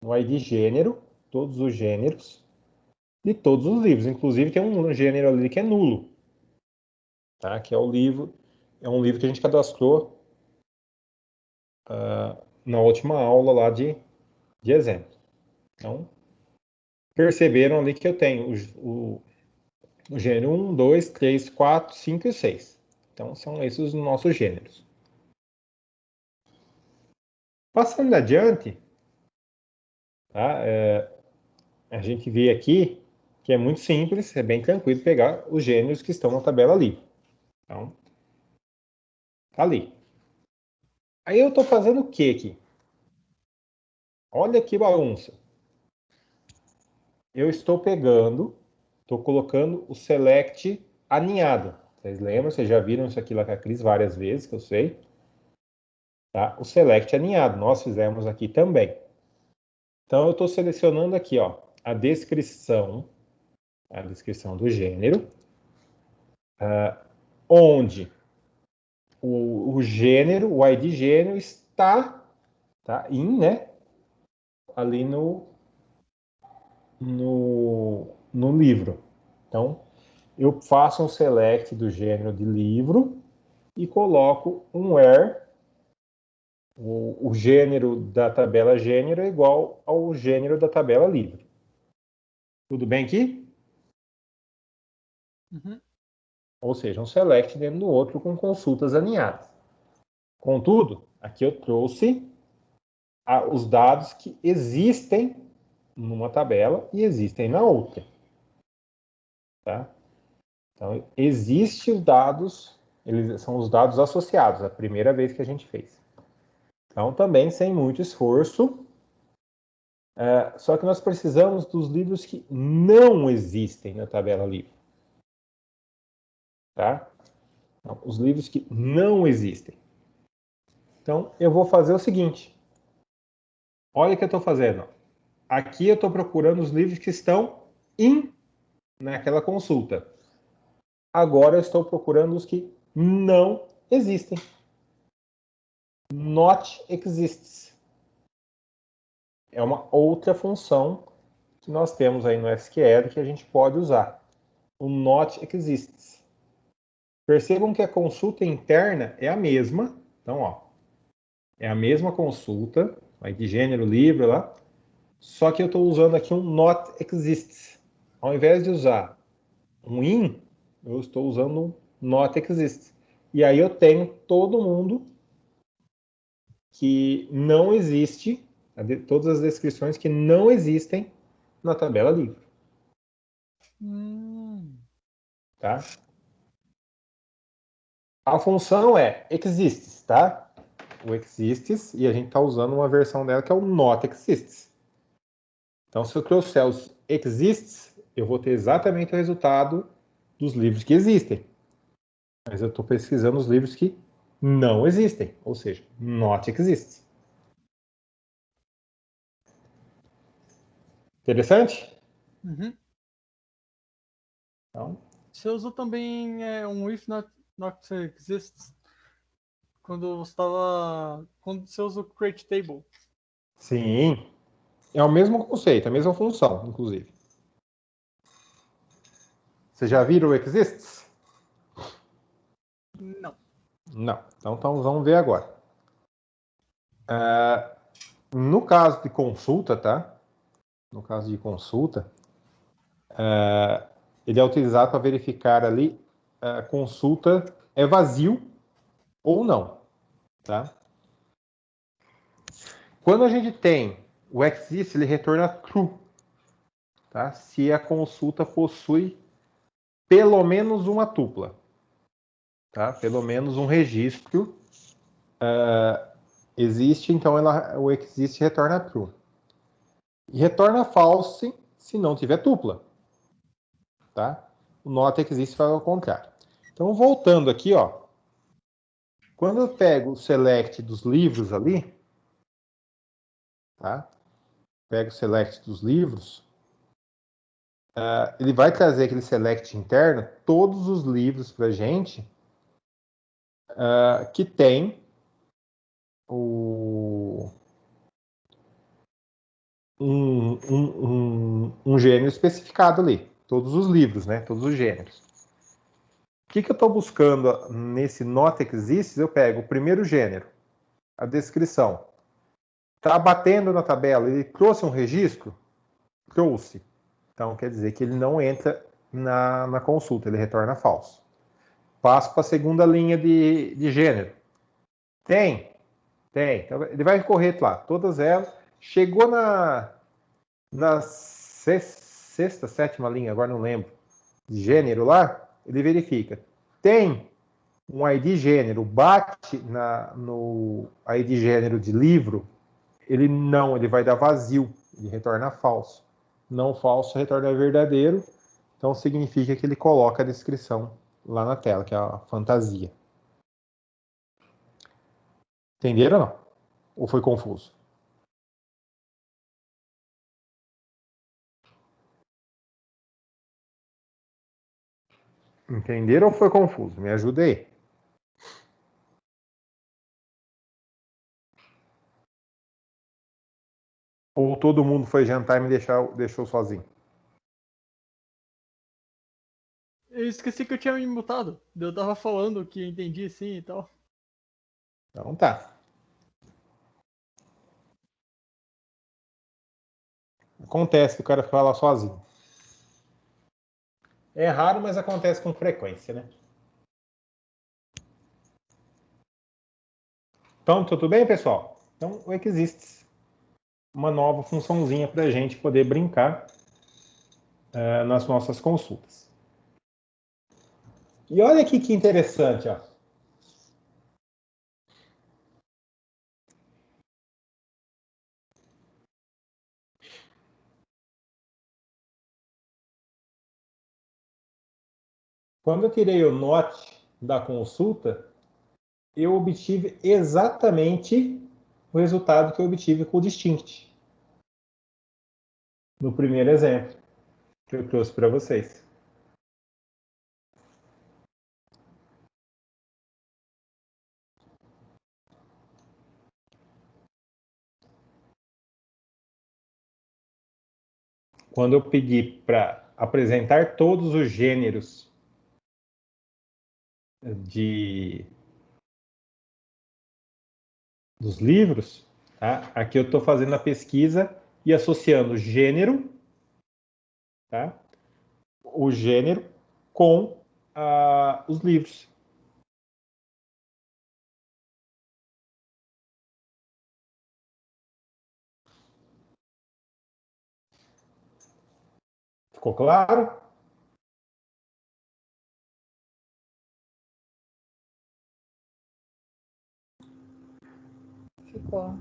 no ID gênero, todos os gêneros de todos os livros. Inclusive tem um gênero ali que é nulo. Tá? Que é o livro, é um livro que a gente cadastrou na última aula lá de exemplo. Então, perceberam ali que eu tenho o gênero 1, 2, 3, 4, 5 e 6. Então, são esses os nossos gêneros. Passando adiante, tá? A gente vê aqui que é muito simples, é bem tranquilo pegar os gêneros que estão na tabela ali. Então, tá ali. Aí eu estou fazendo o que aqui? Olha que bagunça. Eu estou pegando, estou colocando o select aninhado. Vocês lembram? Vocês já viram isso aqui lá com a Cris várias vezes, que eu sei. Tá? O select aninhado, nós fizemos aqui também. Então, eu estou selecionando aqui, ó, a descrição do gênero, onde o gênero, o ID gênero está, tá, né, ali no livro. Então, eu faço um select do gênero de livro e coloco um where o gênero da tabela gênero é igual ao gênero da tabela livro. Tudo bem aqui? Uhum. Ou seja, um select dentro do outro com consultas alinhadas. Contudo, aqui eu trouxe os dados que existem numa tabela e existem na outra. Tá? Então, existem os dados, eles são os dados associados, a primeira vez que a gente fez. Então, também sem muito esforço, só que nós precisamos dos livros que não existem na tabela livre. Tá? Então, os livros que não existem. Então, eu vou fazer o seguinte. Olha o que eu estou fazendo. Aqui eu estou procurando os livros que estão naquela consulta. Agora eu estou procurando os que não existem. Not exists. É uma outra função que nós temos aí no SQL que a gente pode usar. O not exists. Percebam que a consulta interna é a mesma. Então, ó, é a mesma consulta, aí de gênero, livro lá, só que eu estou usando aqui um not exists. Ao invés de usar um in, eu estou usando um not exists. E aí eu tenho todo mundo que não existe, todas as descrições que não existem na tabela livre. tá? A função é exists, tá? O exists, e a gente está usando uma versão dela que é o not exists. Então, se eu trouxer os exists, eu vou ter exatamente o resultado dos livros que existem. Mas eu estou pesquisando os livros que não existem, ou seja, not exists. Interessante? Uhum. Então, Você usou também um if not exists quando você estava. Quando você usa o create table. sim, é o mesmo conceito, a mesma função, inclusive. Você já viram o exists? Não. Não. Então vamos ver agora. No caso de consulta, tá? No caso de consulta, ele é utilizado para verificar ali a consulta é vazio ou não, tá? Quando a gente tem o exists, ele retorna true, tá? Se a consulta possui pelo menos uma tupla, tá? Pelo menos um registro existe, então o exist retorna true. E retorna false se não tiver tupla, tá? O not exist faz ao contrário. Então, voltando aqui, ó, quando eu pego o select dos livros ali, tá? Pego o select dos livros, ele vai trazer aquele select interno, todos os livros para a gente que tem um gênero especificado ali. Todos os livros, né? Todos os gêneros. O que eu estou buscando nesse not exists? Eu pego o primeiro gênero, a descrição. Está batendo na tabela, ele trouxe um registro? Trouxe. Então quer dizer que ele não entra na consulta, ele retorna falso. Passo para a segunda linha de gênero. Tem? Tem. Então, ele vai correr lá, todas elas. Chegou na sexta, sétima linha, agora não lembro, de gênero lá, ele verifica. Tem um ID gênero, bate no ID gênero de livro, ele vai dar vazio, ele retorna falso. Não falso retorna verdadeiro, então significa que ele coloca a descrição lá na tela, que é a fantasia. Entenderam ou não? Ou foi confuso? Entenderam ou foi confuso? Me ajuda aí. Ou todo mundo foi jantar e me deixou sozinho? Eu esqueci que eu tinha me mutado. Eu tava falando que entendi sim e tal. Então tá. Acontece que o cara fala sozinho. É raro, mas acontece com frequência, né? Então, tudo bem, pessoal? Então, o Exists, uma nova funçãozinha para a gente poder brincar nas nossas consultas. E olha aqui que interessante, ó. Quando eu tirei o not da consulta, eu obtive exatamente o resultado que eu obtive com o distinct. No primeiro exemplo que eu trouxe para vocês. Quando eu pedi para apresentar todos os gêneros dos livros, tá? Aqui eu estou fazendo a pesquisa e associando gênero, tá? O gênero com os livros. Ficou claro? ficou.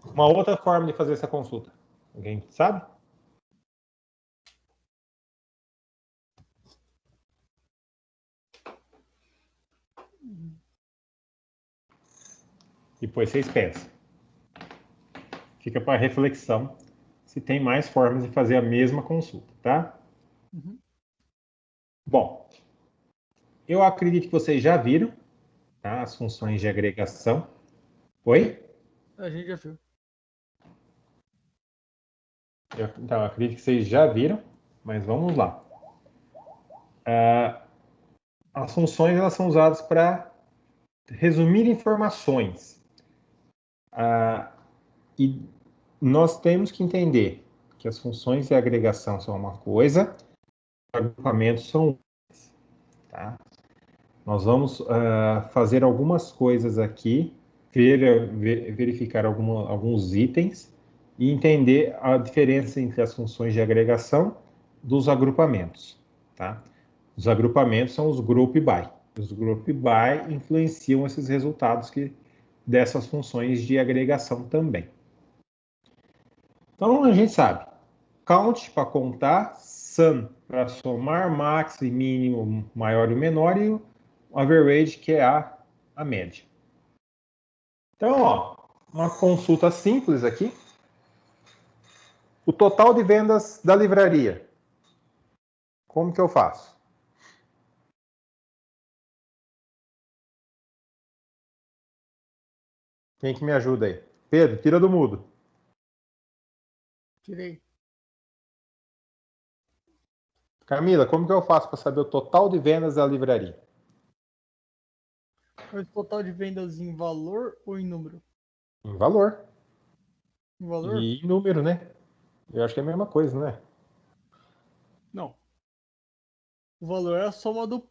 Uma outra forma de fazer essa consulta. Alguém sabe? Depois vocês pensam. Fica para reflexão se tem mais formas de fazer a mesma consulta, tá? Uhum. Bom, eu acredito que vocês já viram, tá, as funções de agregação. Oi? A gente já viu. Então, acredito que vocês já viram, mas vamos lá. As funções elas são usadas para resumir informações. E nós temos que entender que as funções de agregação são uma coisa, os agrupamentos são outras. Tá? Nós vamos fazer algumas coisas aqui, verificar alguns itens e entender a diferença entre as funções de agregação dos agrupamentos. Tá? Os agrupamentos são os group by. Os group by influenciam esses resultados dessas funções de agregação também. Então a gente sabe, count para contar, sum para somar, max e mínimo, maior e menor, e o average, que é a média. Então, ó, uma consulta simples aqui. O total de vendas da livraria. Como que eu faço? Quem que me ajuda aí? Pedro, tira do mudo. Tirei. Camila, como que eu faço para saber o total de vendas da livraria? O total de vendas em valor ou em número? Em valor. Em valor? E em número, né? Eu acho que é a mesma coisa, né? Não. O valor é a soma do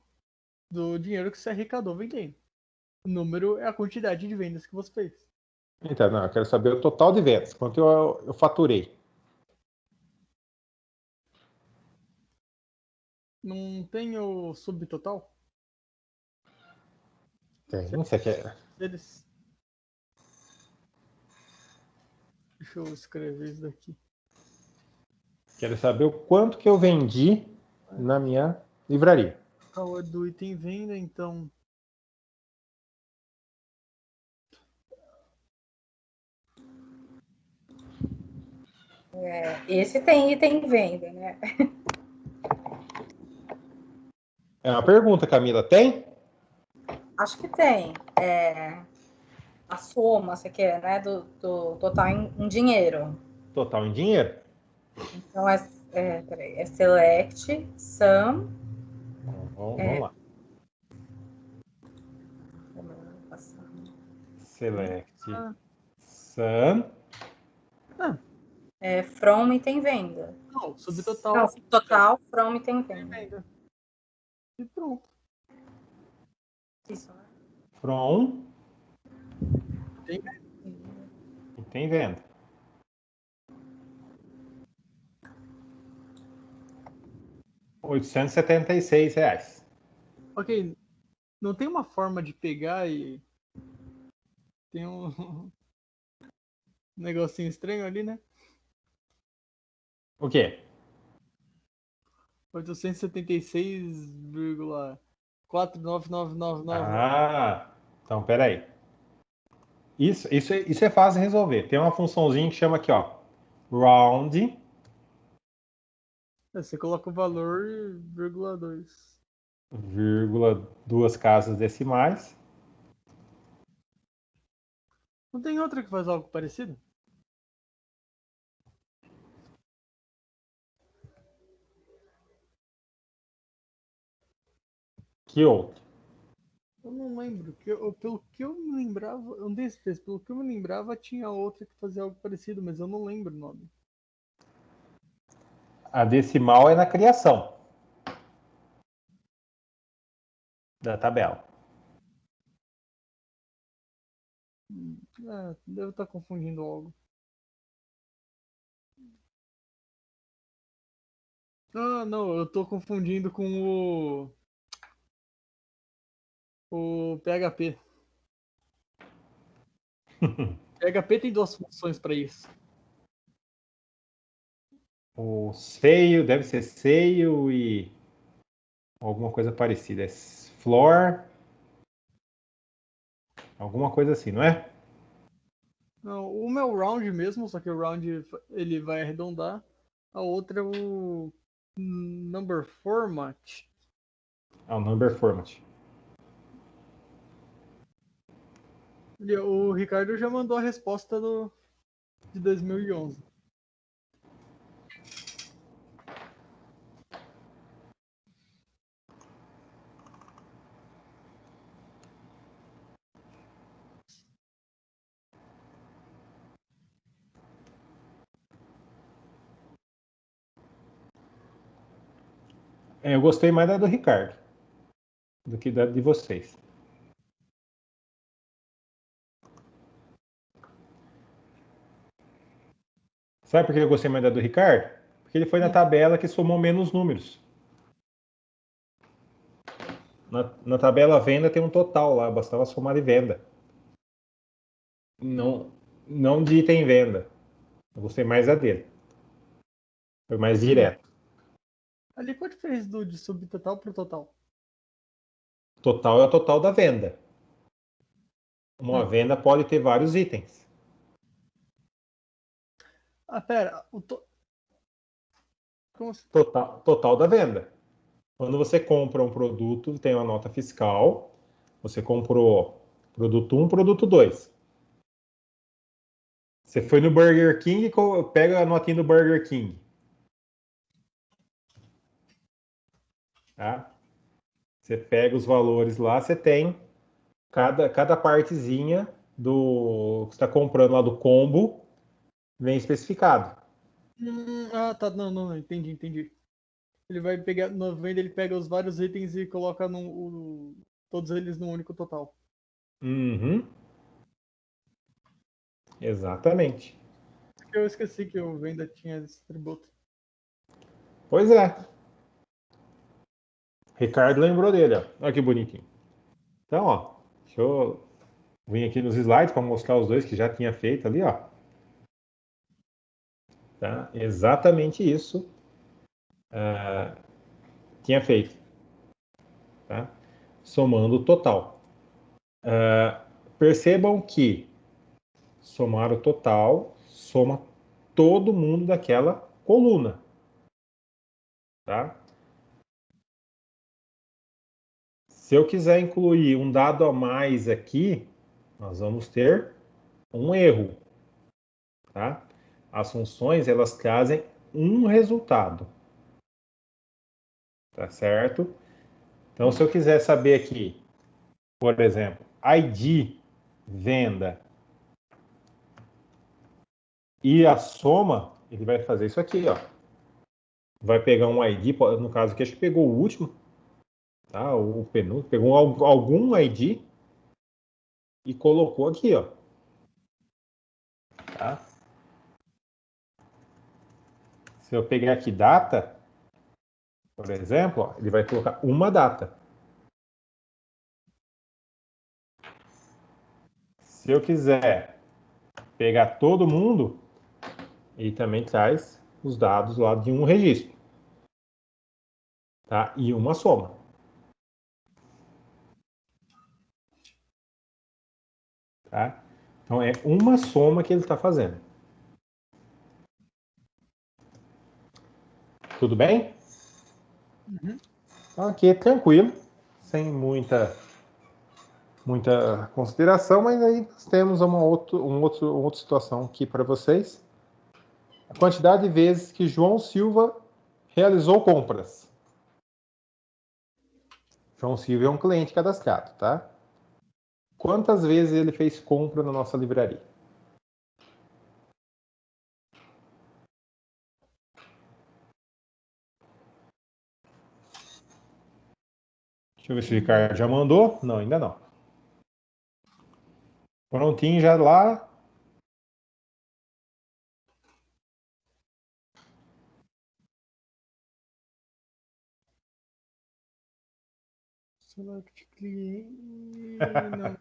dinheiro que você arrecadou vendendo. O número é a quantidade de vendas que você fez. Então, não, eu quero saber o total de vendas. Quanto eu faturei. Não tem o subtotal? Tem, você quer... Eles... Deixa eu escrever isso daqui. Quero saber o quanto que eu vendi na minha livraria. Qual é do item venda, então... Esse tem item venda, né? É uma pergunta, Camila. Tem? Acho que tem. A soma, você quer, né? Do total em dinheiro. Total em dinheiro. Então, peraí, é select, sum. Vamos lá. Select. Ah, Sum. From item venda. não, subtotal. Não, total, from item Item venda. venda. E pronto. Isso, né? From. Tem E tem venda. R$ 876. Ok, não tem uma forma de pegar e... Tem um negocinho estranho ali, né? O quê? 876,49999. Ah, então peraí. Isso é fácil de resolver. Tem uma funçãozinha que chama aqui, ó. Round. Você coloca o valor e vírgula 2. Vírgula, duas casas decimais. Não tem outra que faz algo parecido? Que outro? Eu não lembro. Pelo que eu me lembrava, um desses, pelo que eu me lembrava, tinha outra que fazia algo parecido, mas eu não lembro o nome. A decimal é na criação da tabela. Devo estar confundindo algo. Ah, não, eu tô confundindo com o PHP. PHP tem duas funções para isso. O seio, deve ser seio e alguma coisa parecida. É floor, alguma coisa assim, não é? Não, uma é o round mesmo, só que o round ele vai arredondar. A outra é o number format. Ah, o number format. O Ricardo já mandou a resposta de 2011. Eu gostei mais da do Ricardo do que da de vocês. Sabe por que eu gostei mais da do Ricardo? Porque ele foi na tabela que somou menos números. Na tabela venda tem um total lá, bastava somar de venda. Não de item venda. Eu gostei mais da dele. Foi mais direto. Ali qual a diferença de subtotal para o total? Total é o total da venda. Uma venda pode ter vários itens. Ah, pera. Como assim? Total da venda. Quando você compra um produto, tem uma nota fiscal. Você comprou produto 1, produto 2. Você foi no Burger King, pega a notinha do Burger King. Tá? Você pega os valores lá, você tem cada partezinha do que você está comprando lá do combo, vem especificado. Tá. Não, entendi. Ele vai pegar, na venda ele pega os vários itens e coloca todos eles num único total. Uhum. Exatamente. Eu esqueci que o venda tinha esse tributo. Pois é. Ricardo lembrou dele, ó. Olha que bonitinho. Então, ó, deixa eu vir aqui nos slides para mostrar os dois que já tinha feito ali, ó. Tá? Exatamente isso tinha feito. Tá? Somando o total. Percebam que somar o total soma todo mundo daquela coluna. Tá? Se eu quiser incluir um dado a mais aqui, nós vamos ter um erro. Tá? As funções elas trazem um resultado. Tá certo? Então, se eu quiser saber aqui, por exemplo, ID, venda e a soma, ele vai fazer isso aqui, ó. Vai pegar um ID, no caso aqui, acho que pegou o último, tá? O penúltimo, pegou algum ID e colocou aqui, ó. Tá? Se eu pegar aqui data, por exemplo, ó, ele vai colocar uma data. Se eu quiser pegar todo mundo, ele também traz os dados lá de um registro, tá? E uma soma. Tá? Então é uma soma que ele está fazendo. Tudo bem? Uhum. Então aqui é tranquilo, sem muita consideração, mas aí nós temos uma outra situação aqui para vocês. A quantidade de vezes que João Silva realizou compras. João Silva é um cliente cadastrado, tá? Quantas vezes ele fez compra na nossa livraria? Deixa eu ver se o Ricardo já mandou. Não, ainda não. Prontinho já lá. Select cliente. Não.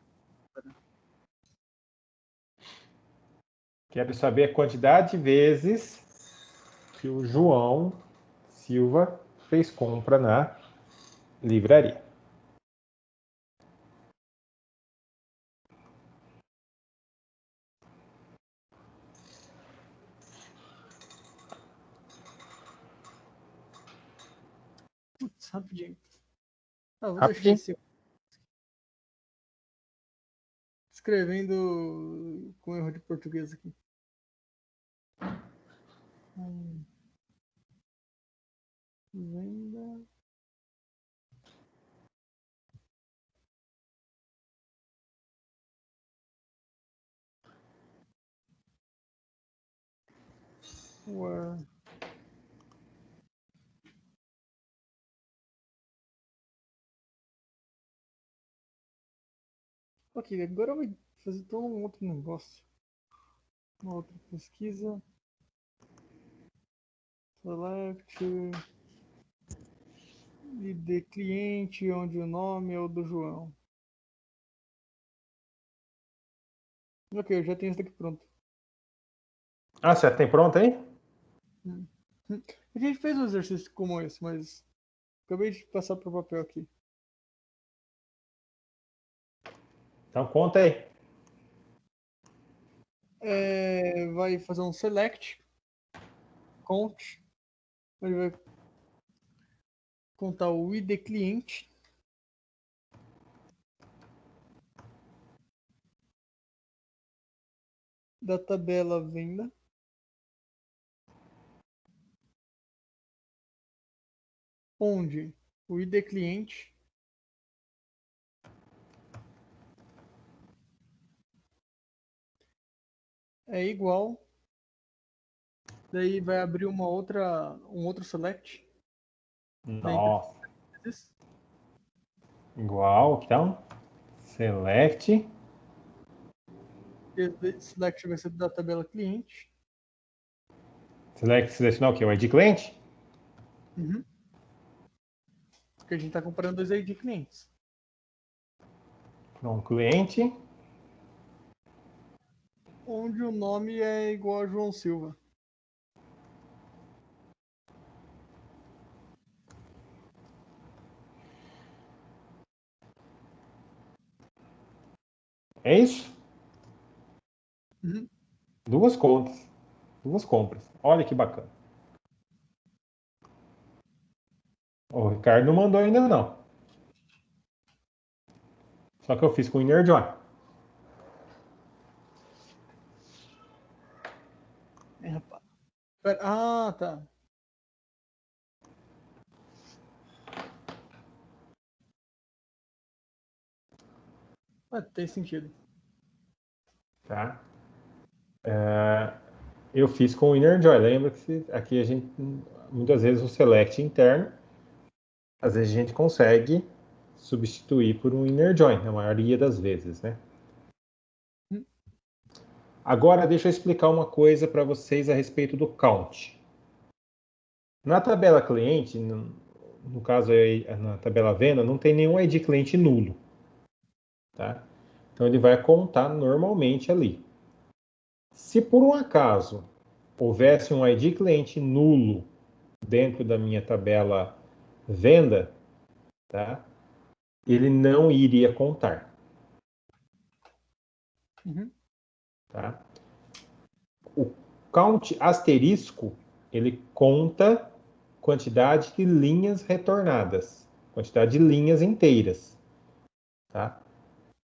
Quero saber a quantidade de vezes que o João Silva fez compra na livraria. Putz, rapidinho. Vou deixar Rapidinho. esse escrevendo com erro de português aqui. Venda. Where. Ok, agora vai fazer todo um outro negócio. Uma outra pesquisa. Select. ID cliente, onde o nome é o do João. Ok, eu já tenho isso aqui pronto. Ah, você tem pronto aí? A gente fez um exercício como esse, mas acabei de passar para o papel aqui. Então conta aí. Vai fazer um select, count, ele vai contar o ID cliente, da tabela venda, onde o ID cliente é igual, daí vai abrir um outro select. Nossa. Igual, então. Select. Esse select vai ser da tabela cliente. Selecionar o quê? O ID cliente? Uhum. Porque a gente está comparando dois ID clientes. From cliente. Onde o nome é igual a João Silva. É isso? Uhum. Duas contas. Duas compras. Olha que bacana. O Ricardo não mandou ainda não. Só que eu fiz com o Inner Join. Rapaz. Ah, tá. Tem sentido. Tá? Eu fiz com o Inner Join. Lembra que aqui a gente, muitas vezes, o select interno, às vezes a gente consegue substituir por um Inner Join, na maioria das vezes, né? Agora, deixa eu explicar uma coisa para vocês a respeito do count. Na tabela cliente, no caso aí, na tabela venda, não tem nenhum ID cliente nulo. Tá? Então, ele vai contar normalmente ali. Se por um acaso houvesse um ID cliente nulo dentro da minha tabela venda, tá? Ele não iria contar. Uhum. Tá? O count asterisco, ele conta quantidade de linhas retornadas, quantidade de linhas inteiras. Tá?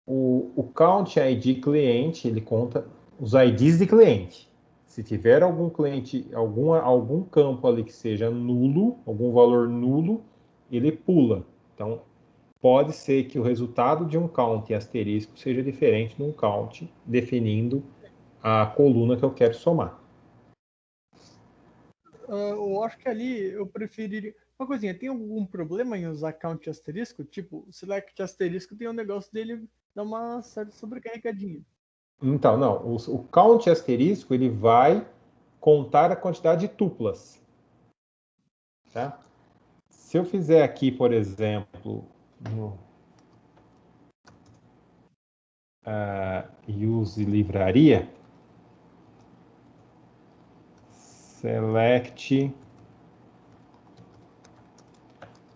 O count ID cliente, ele conta os IDs de cliente. Se tiver algum cliente, algum campo ali que seja nulo, algum valor nulo, ele pula. Então, pode ser que o resultado de um count em asterisco seja diferente de um count definindo a coluna que eu quero somar. Eu acho que ali eu preferiria. Uma coisinha, tem algum problema em usar count asterisco? Tipo, o select asterisco tem um negócio dele dar uma certa sobrecarregadinha. Então, não, o count asterisco ele vai contar a quantidade de tuplas. Tá? Se eu fizer aqui, por exemplo, no use livraria, select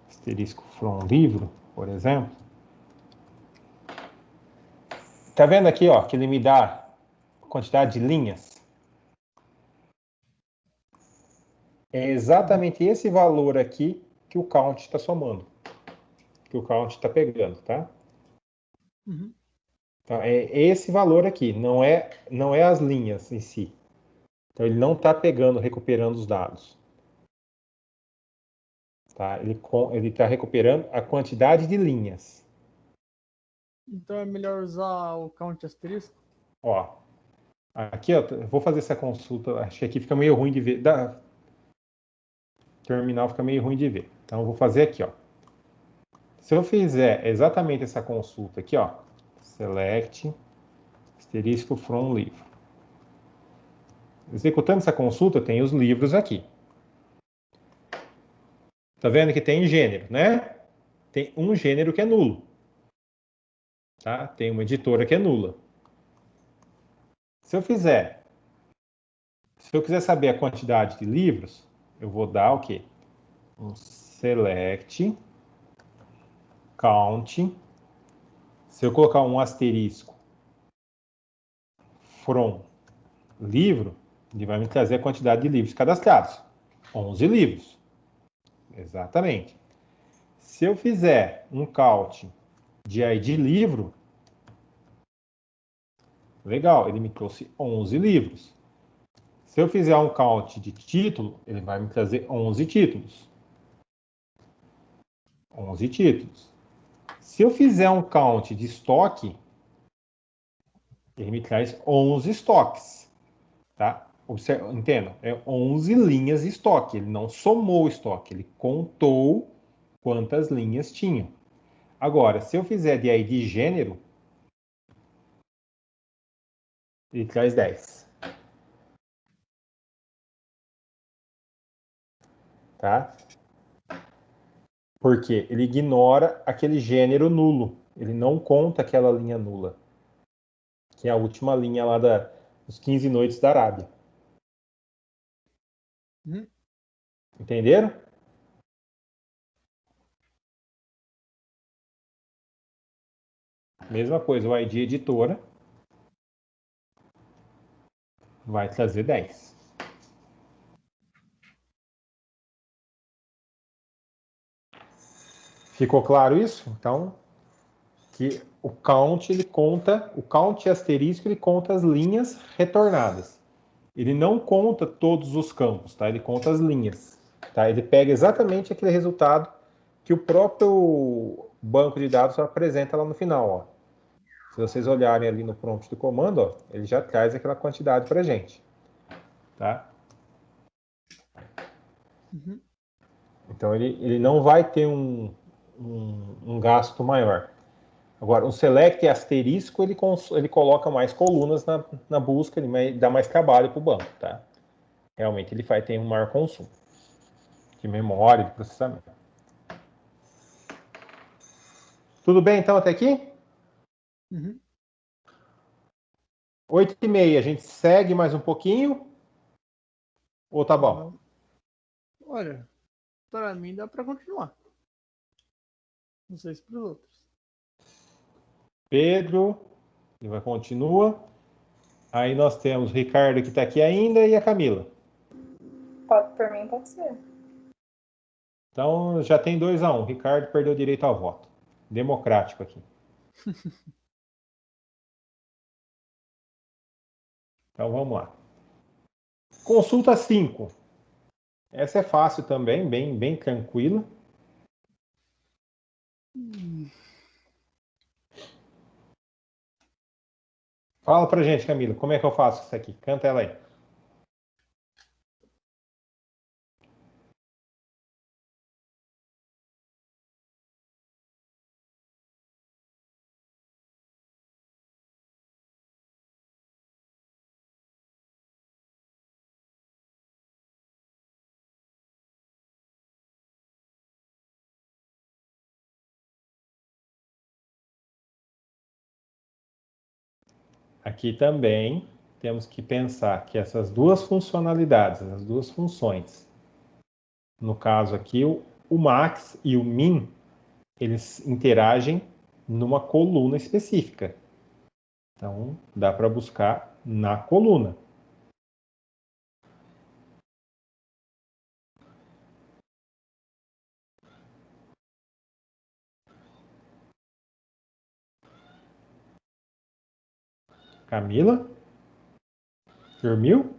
asterisco from livro, por exemplo. Tá vendo aqui, ó, que ele me dá a quantidade de linhas? É exatamente esse valor aqui que o count está somando, que o count está pegando, tá? Uhum. Então, é esse valor aqui, não é as linhas em si. Então, ele não está pegando, recuperando os dados. Tá? Ele está recuperando a quantidade de linhas. Então é melhor usar o count asterisco? Ó, aqui, ó, eu vou fazer essa consulta. Acho que aqui fica meio ruim de ver. Terminal fica meio ruim de ver. Então, eu vou fazer aqui, ó. Se eu fizer exatamente essa consulta aqui, ó, select asterisco from livro. Executando essa consulta, tem os livros aqui. Tá vendo que tem gênero, né? Tem um gênero que é nulo. Tá? Tem uma editora que é nula. Se eu quiser saber a quantidade de livros, eu vou dar o quê? Um select count. Se eu colocar um asterisco from livro, ele vai me trazer a quantidade de livros cadastrados. 11 livros. Exatamente. Se eu fizer um count de ID livro, legal, ele me trouxe 11 livros. Se eu fizer um count de título, ele vai me trazer 11 títulos. 11 títulos. Se eu fizer um count de estoque, ele me traz 11 estoques. Tá? Entenda, é 11 linhas de estoque. Ele não somou o estoque, ele contou quantas linhas tinham. Agora, se eu fizer de ID gênero, ele traz 10. Tá? Porque ele ignora aquele gênero nulo. Ele não conta aquela linha nula, que é a última linha lá dos 15 noites da Arábia. Uhum. Entenderam? Mesma coisa, o ID editora vai trazer 10. Ficou claro isso? Então, que o count ele conta, o count asterisco ele conta as linhas retornadas. Ele não conta todos os campos, tá? Ele conta as linhas, tá? Ele pega exatamente aquele resultado que o próprio banco de dados apresenta lá no final, ó. Se vocês olharem ali no prompt do comando, ó, ele já traz aquela quantidade para a gente, tá? Uhum. Então ele não vai ter um gasto maior. Agora, o select asterisco, ele coloca mais colunas na busca, ele dá mais trabalho para o banco, tá? Realmente ele tem um maior consumo de memória, de processamento. Tudo bem, então, até aqui? Uhum. 8h30, a gente segue mais um pouquinho? Ou tá bom? Olha, para mim dá para continuar. Não sei se para os outros. Pedro, ele continua. Aí nós temos o Ricardo que está aqui ainda e a Camila. Por mim, pode ser. Então já tem 2-1. Ricardo perdeu o direito ao voto. Democrático aqui. Então vamos lá. Consulta 5. Essa é fácil também, bem tranquila. Fala pra gente, Camila, como é que eu faço isso aqui? Canta ela aí. Aqui também temos que pensar que essas duas funcionalidades, essas duas funções, no caso aqui, o max e o min, eles interagem numa coluna específica. Então, dá para buscar na coluna. Camila? Dormiu?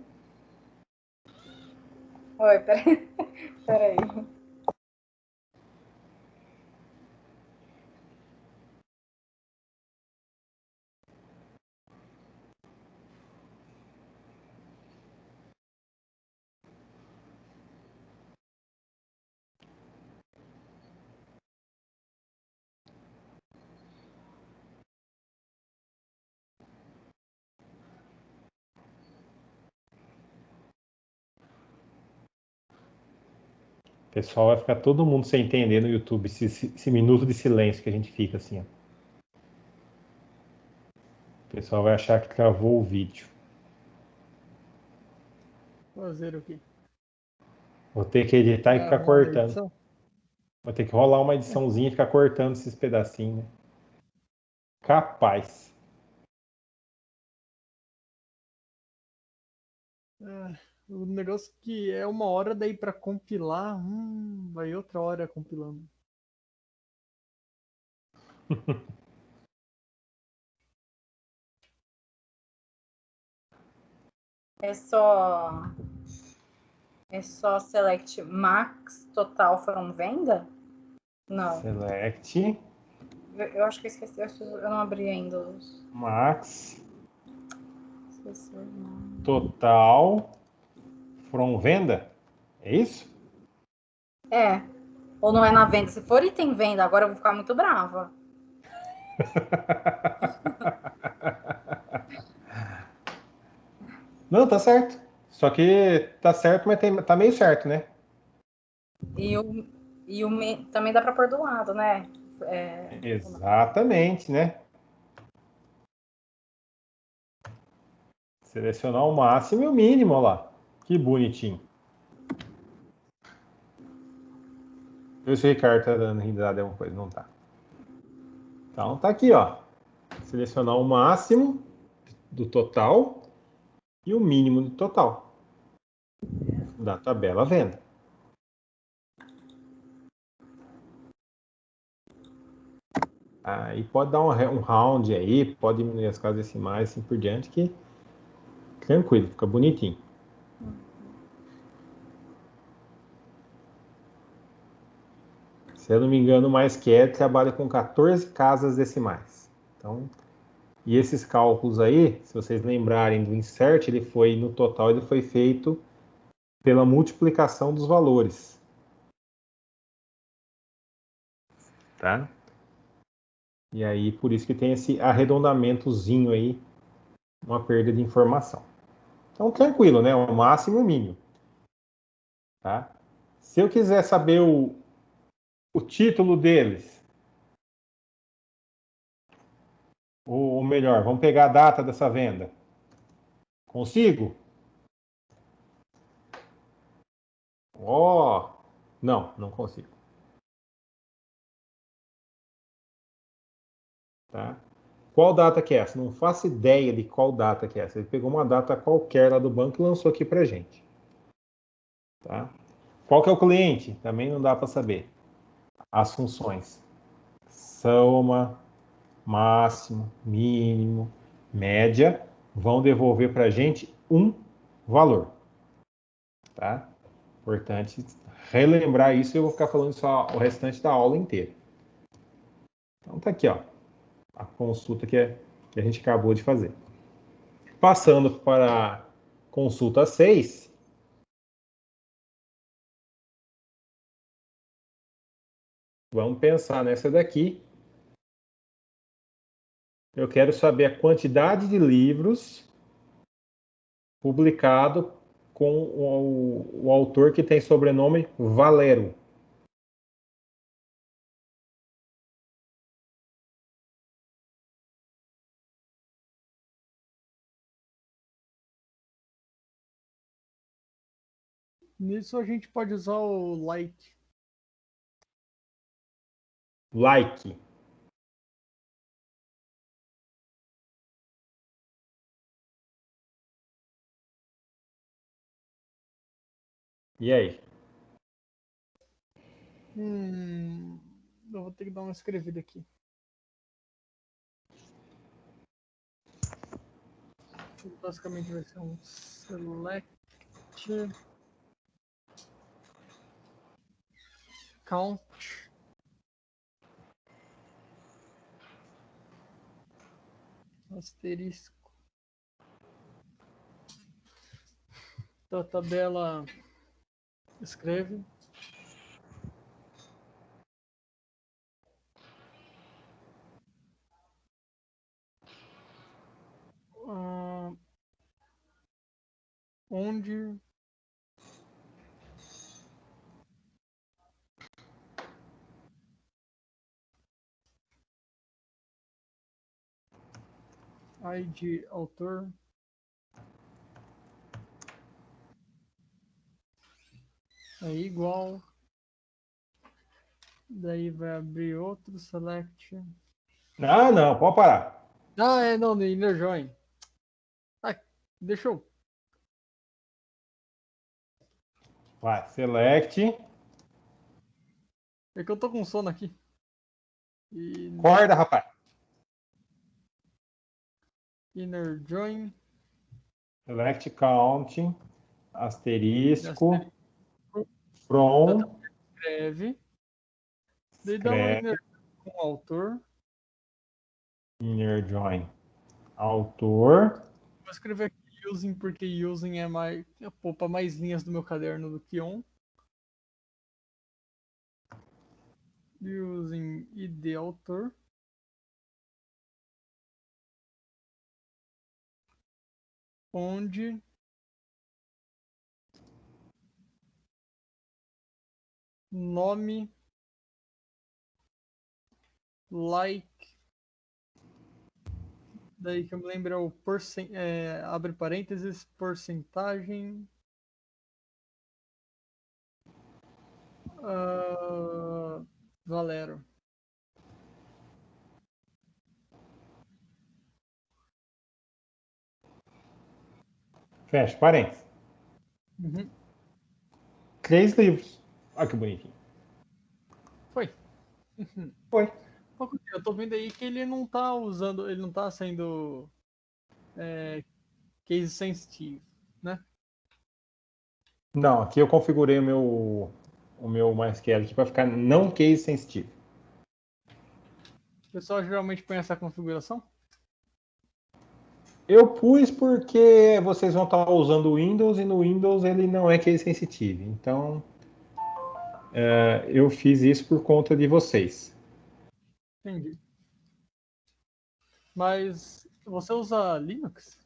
Oi, peraí. Peraí. O pessoal vai ficar todo mundo sem entender no YouTube, esse minuto de silêncio que a gente fica assim. Ó. O pessoal vai achar que travou o vídeo. Fazer o quê? Vou ter que editar e Vai ficar arrumar uma cortando. edição? Vou ter que rolar uma ediçãozinha e ficar cortando esses pedacinhos. Né? Capaz. O negócio que é 1 hora daí pra compilar, vai outra hora compilando. É só. É só select max total from venda? Não. Select. Eu acho que eu esqueci. Eu não abri ainda os. Max. Esqueci o nome. Total. From venda. É isso? É. Ou não é na venda? Se for item venda, agora eu vou ficar muito brava. Não, tá certo. Só que tá certo, mas tá meio certo, né? Também dá pra pôr do lado, né? Exatamente, né? Selecionar o máximo e o mínimo, olha lá. Que bonitinho. Vê se o Ricardo tá dando risada alguma coisa. Não tá. Então tá aqui, ó. Selecionar o máximo do total e o mínimo do total da tabela venda. Aí pode dar um round aí, pode diminuir as casas decimais assim por diante, que tranquilo, fica bonitinho. Se eu não me engano, o MySQL trabalha com 14 casas decimais. Então, e esses cálculos aí, se vocês lembrarem do insert, ele foi no total, ele foi feito pela multiplicação dos valores. Tá? E aí, por isso que tem esse arredondamentozinho aí, uma perda de informação. Então, tranquilo, né? O máximo e o mínimo. Tá? Se eu quiser saber o título deles, ou melhor, vamos pegar a data dessa venda. Consigo? Ó, não consigo. Tá? Qual data que é essa? Não faço ideia de qual data que é essa. Ele pegou uma data qualquer lá do banco e lançou aqui pra gente. Tá? Qual que é o cliente? Também não dá para saber. As funções. Soma, máximo, mínimo, média, vão devolver para a gente um valor. Tá? Importante relembrar isso e eu vou ficar falando só o restante da aula inteira. Então tá aqui, ó, a consulta que a gente acabou de fazer. Passando para a consulta 6. Vamos pensar nessa daqui. Eu quero saber a quantidade de livros publicado com o autor que tem sobrenome Valero. Nisso a gente pode usar o like. Like. E aí? Eu vou ter que dar uma escrevida aqui. Basicamente vai ser um select count asterisco da tabela, escreve onde ID autor é igual, daí vai abrir outro select. Ah, não, pode parar. Não, no inner join. Deixa eu. Vai, select. É que eu tô com sono aqui. Acorda, rapaz. Inner join. Select count, asterisco, from, Escreve. Daí dá um inner com o autor. inner join, autor. Vou escrever aqui using, porque using é mais. Poupa mais linhas do meu caderno do que on. Using id autor. Onde nome like, daí que eu me lembro é o abre parênteses, porcentagem, Valero. Fecha parênteses. Uhum. 3 livros. Olha que bonitinho. Foi. Foi. Eu tô vendo aí que ele não tá usando, ele não tá sendo case sensitive, né? Não, aqui eu configurei o meu MySQL aqui para ficar não case sensitivo. O pessoal geralmente põe essa configuração. Eu pus porque vocês vão estar usando o Windows e no Windows ele não é case sensitive. Então, eu fiz isso por conta de vocês. Entendi. Mas você usa Linux?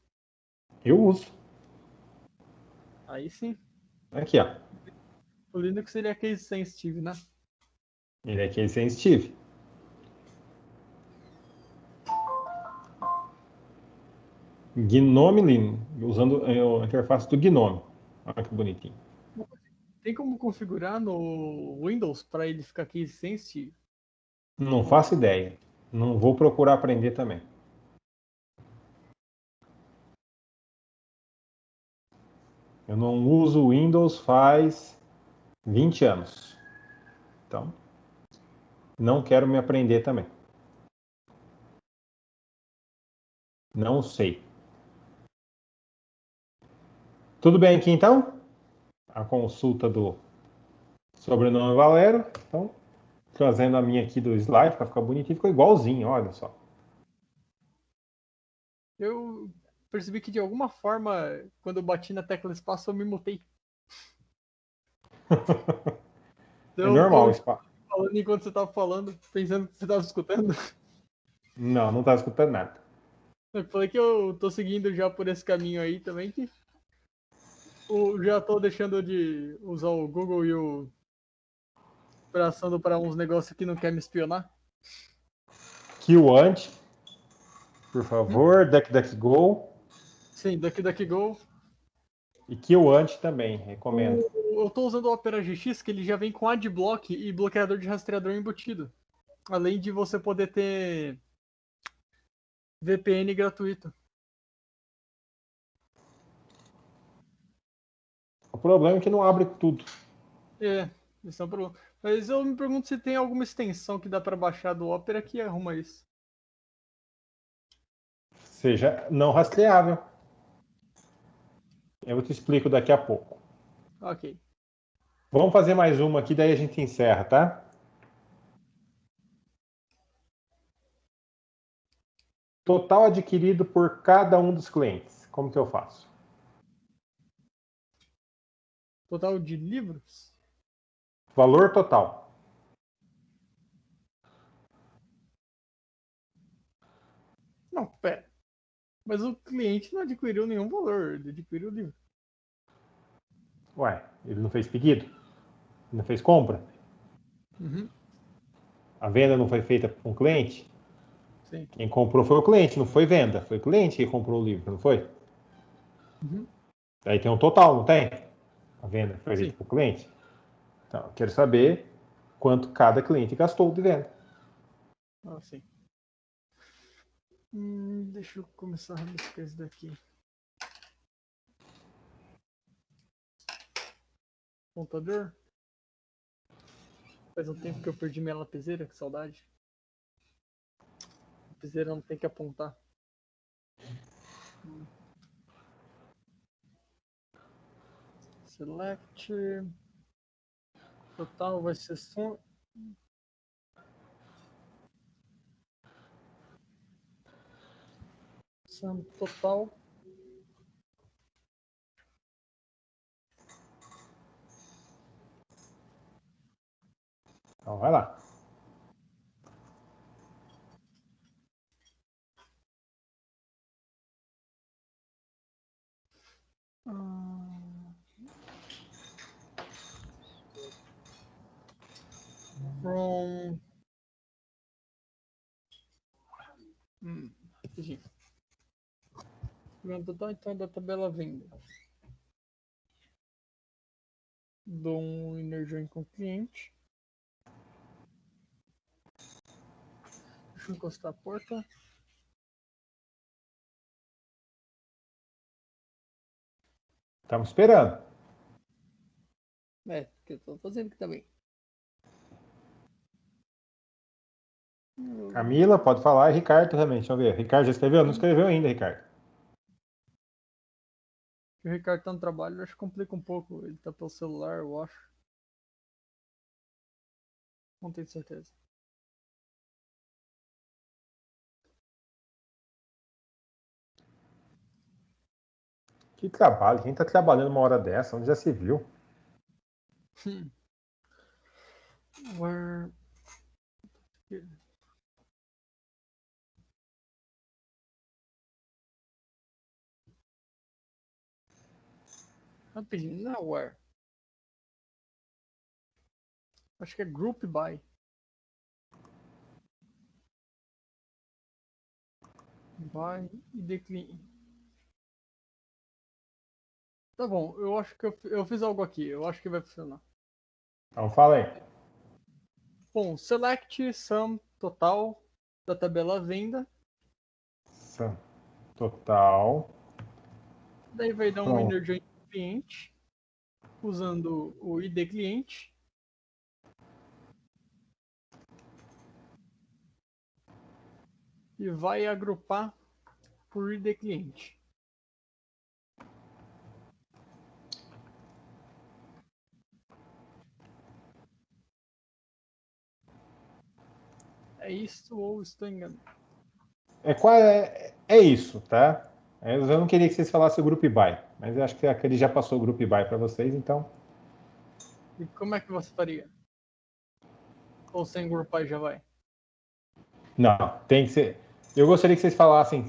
Eu uso. Aí sim. Aqui, ó. O Linux ele é case sensitive, né? Ele é case sensitive. Gnome Linux, usando a interface do Gnome. Olha que bonitinho. Tem como configurar no Windows para ele ficar case sensitive? Não faço ideia. Não vou procurar aprender também. Eu não uso Windows faz 20 anos. Então, não quero me aprender também. Não sei. Tudo bem aqui então? A consulta do sobrenome Valero. Então, trazendo a minha aqui do slide para ficar bonitinho. Ficou igualzinho, olha só. Eu percebi que de alguma forma, quando eu bati na tecla espaço, eu me mutei. É Eu normal tô isso. falando enquanto você tava falando, pensando que você tava escutando. Não, não tá escutando nada. Eu falei que eu tô seguindo já por esse caminho aí também, que já tô deixando de usar o Google e o passando para uns negócios que não quer me espionar. QAnt, por favor. DuckDuckGo. Sim, DuckDuckGo. E QAnt também, recomendo. Eu tô usando o Opera GX, que ele já vem com adblock e bloqueador de rastreador embutido. Além de você poder ter VPN gratuito. O problema é que não abre tudo. Esse é um problema. Mas eu me pergunto se tem alguma extensão que dá pra baixar do Opera que arruma isso. Seja não rastreável. Eu te explico daqui a pouco. Ok. Vamos fazer mais uma aqui, daí a gente encerra, tá? Total adquirido por cada um dos clientes. Como que eu faço? Total de livros? Valor total. Não, pera. Mas o cliente não adquiriu nenhum valor, ele adquiriu o livro. Ué, ele não fez pedido? Não fez compra? Uhum. A venda não foi feita com o cliente? Sim. Quem comprou foi o cliente, não foi venda. Foi o cliente que comprou o livro, não foi? Uhum. Aí tem um total, não tem? A venda foi feita Sim. para o cliente. Então, eu quero saber quanto cada cliente gastou de venda. Ah, sim. Deixa eu começar a rabiscar isso daqui. Contador? Faz um tempo que eu perdi minha lapiseira, que saudade. Lapiseira não tem que apontar. Select. Total vai ser só. Sum total. Então, vai lá. From. Rapidinho. Total, então, da tabela venda. Dou um inner join com o cliente. Deixa eu encostar a porta. Estamos esperando. Porque eu tô fazendo aqui também. Camila, pode falar. E Ricardo também, deixa eu ver. Ricardo já escreveu? Não escreveu ainda, Ricardo. O Ricardo tá no trabalho, acho que complica um pouco. Ele tá pelo celular, eu acho. Não tenho certeza. Que trabalho. Quem está trabalhando uma hora dessa? Onde já se viu? Where. Rapidinho, não é where. Acho que é group by. By e decline. Tá bom, eu acho que eu fiz algo aqui. Eu acho que vai funcionar. Então fala aí. Bom, select sum total da tabela venda. Total. Daí vai dar um Pronto. inner join cliente usando o ID cliente. E vai agrupar por ID cliente. É isso ou estou enganado? É isso, tá? Eu não queria que vocês falassem o Group Buy, mas eu acho que aquele já passou o Group Buy para vocês, então. E como é que você faria? Ou sem grupar já vai? Não, tem que ser. Eu gostaria que vocês falassem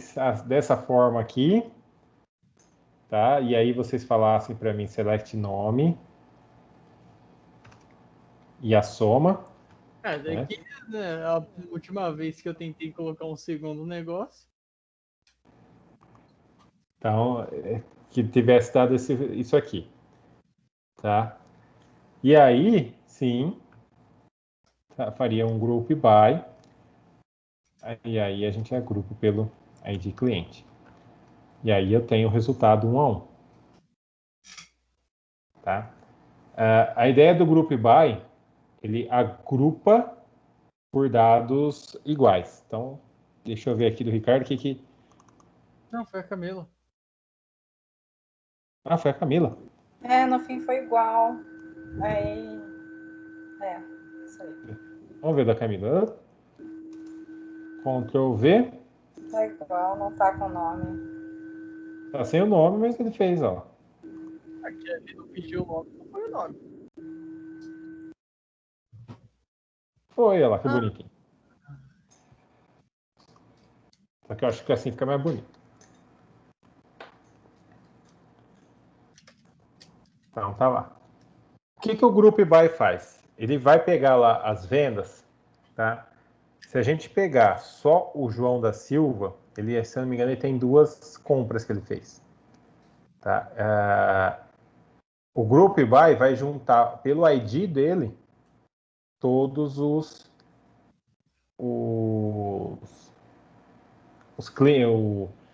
dessa forma aqui, tá? E aí vocês falassem para mim select nome e a soma. Né? Daqui, né, a última vez que eu tentei colocar um segundo negócio. Então, que tivesse dado isso aqui, tá? E aí, sim, faria um group by. E aí a gente agrupa pelo ID cliente. E aí eu tenho o resultado 1 a 1. Tá? A ideia do group by, ele agrupa por dados iguais. Então, deixa eu ver aqui do Ricardo o que. Não, foi a Camila. Ah, foi a Camila. No fim foi igual. Aí. Isso aí. Vamos ver da Camila. Ctrl V. Tá igual, não tá com nome. Tá sem o nome, mas ele fez, ó. Aqui ele não pediu o nome, não foi o nome. Foi, olha lá, que bonitinho. Só que eu acho que assim fica mais bonito. Então, tá lá. O que o Group By faz? Ele vai pegar lá as vendas, tá? Se a gente pegar só o João da Silva, ele, se eu não me engano, ele tem 2 compras que ele fez. Tá? O Group By vai juntar pelo ID dele todos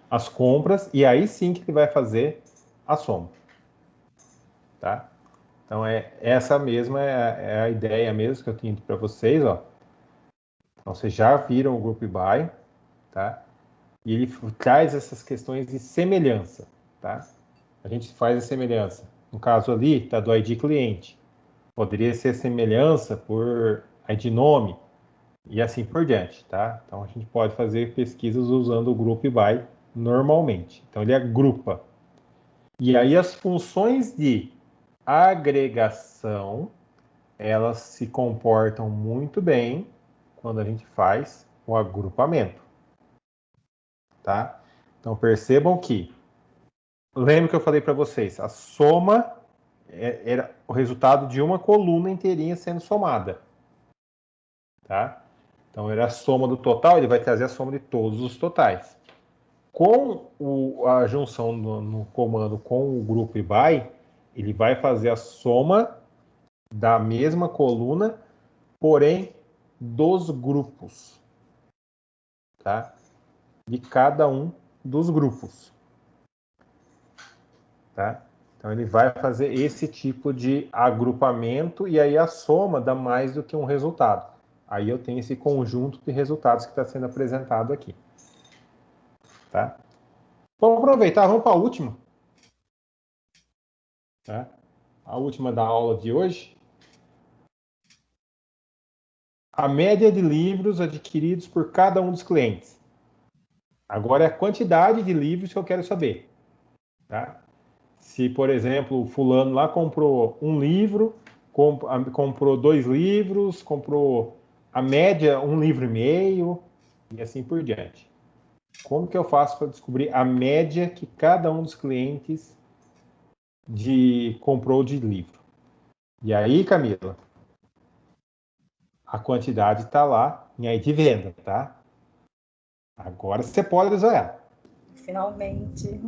as compras, e aí sim que ele vai fazer a soma. Tá? Então, essa mesma é a ideia mesmo que eu tinha para vocês. Ó. Então, vocês já viram o Group By, tá? E ele traz essas questões de semelhança. Tá? A gente faz a semelhança. No caso ali, está do ID cliente. Poderia ser semelhança por ID nome e assim por diante. Tá? Então, a gente pode fazer pesquisas usando o Group By normalmente. Então, ele agrupa. E aí, as funções de agregação, elas se comportam muito bem quando a gente faz o agrupamento, tá? Então percebam que, lembra que eu falei para vocês, a soma era o resultado de uma coluna inteirinha sendo somada, tá? Então era a soma do total, ele vai trazer a soma de todos os totais. Com a junção no comando com o group by, ele vai fazer a soma da mesma coluna, porém dos grupos, tá? De cada um dos grupos, tá? Então ele vai fazer esse tipo de agrupamento e aí a soma dá mais do que um resultado. Aí eu tenho esse conjunto de resultados que está sendo apresentado aqui, tá? Vamos aproveitar, vamos para a última, tá? A última da aula de hoje. A média de livros adquiridos por cada um dos clientes. Agora é a quantidade de livros que eu quero saber, tá? Se, por exemplo, o fulano lá comprou um livro, comprou 2 livros, comprou a média 1,5 livro, e assim por diante. Como que eu faço para descobrir a média que cada um dos clientes comprou de livro? E aí, Camila, a quantidade está lá em aí de venda, tá? Agora você pode usar ela. Finalmente.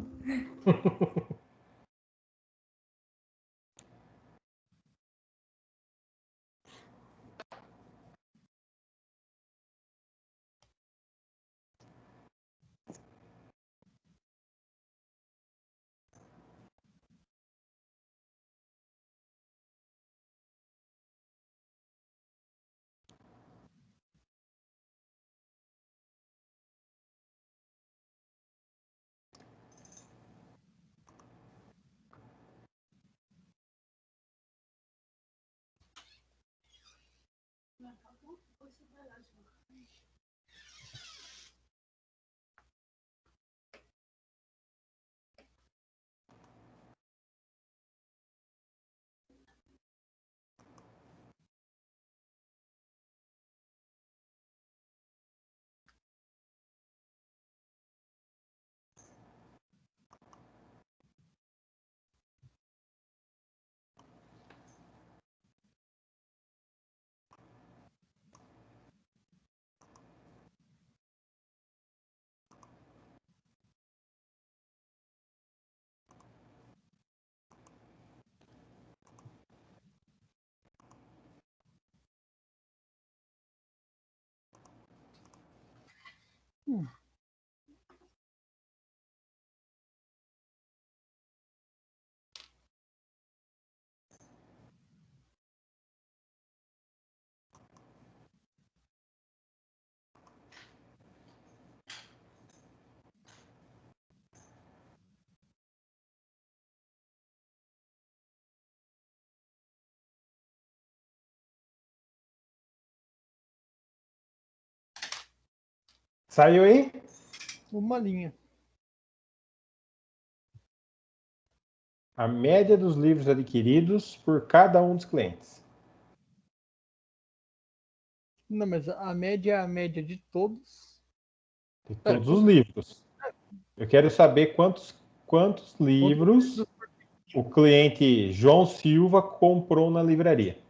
Saiu aí? Uma linha. A média dos livros adquiridos por cada um dos clientes. Não, mas a média é a média de todos. De todos os livros. Eu quero saber quantos livros o cliente João Silva comprou na livraria.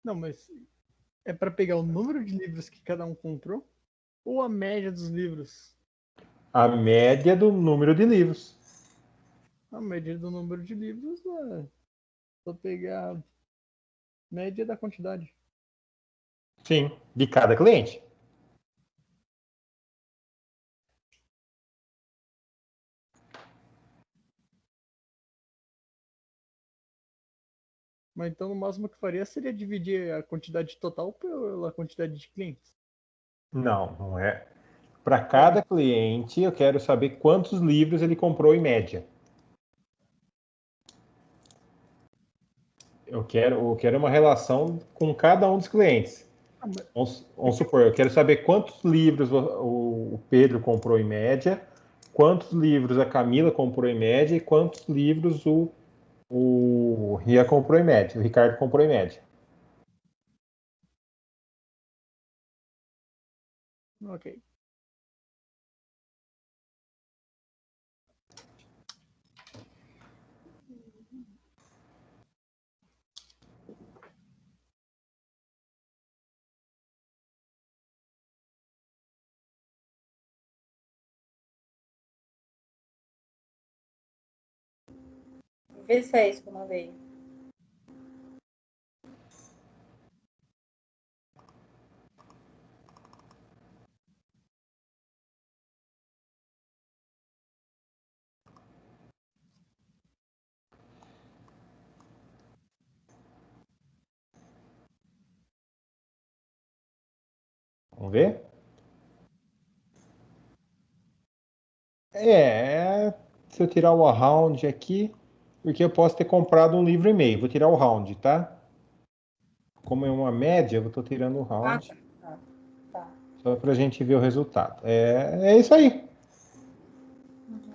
Não, mas é para pegar o número de livros que cada um comprou ou a média dos livros? A média do número de livros. A média do número de livros é só pegar a média da quantidade. Sim, de cada cliente. Mas então, no máximo que faria seria dividir a quantidade total pela quantidade de clientes. Não, não é. Para cada cliente, eu quero saber quantos livros ele comprou em média. Eu quero uma relação com cada um dos clientes. Vamos supor, eu quero saber quantos livros o Pedro comprou em média, quantos livros a Camila comprou em média e quantos livros o Ria comprou em média, o Ricardo comprou em média. Ok. Vê se é isso que eu mandei. Vamos ver? Se eu tirar o round aqui, porque eu posso ter comprado um livro e meio. Vou tirar o round, tá? Como é uma média, eu estou tirando o round. Tá. Só para a gente ver o resultado. É isso aí.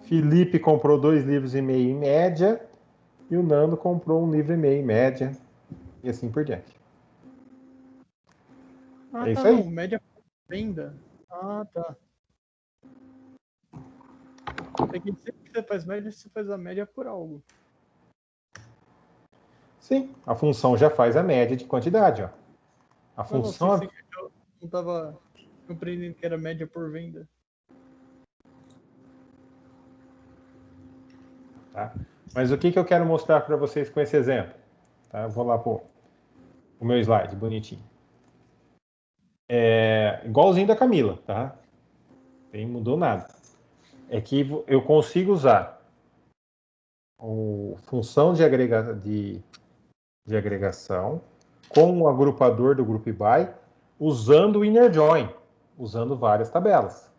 Felipe comprou 2 livros e meio em média. E o Nando comprou 1 livro e meio em média. E assim por diante. Ah, É tá, isso aí. não. Média por venda. Ah, tá. É que sempre que você faz média, você faz a média por algo. Sim, a função já faz a média de quantidade. Ó. A Não, sim, função. sim. Eu não tava compreendendo que era média por venda. Tá? Mas o que eu quero mostrar para vocês com esse exemplo? Tá? Eu vou lá para o meu slide, bonitinho. Igualzinho da Camila, tá? Nem mudou nada. É que eu consigo usar a função de agregação com o agrupador do group by usando o inner join, usando várias tabelas.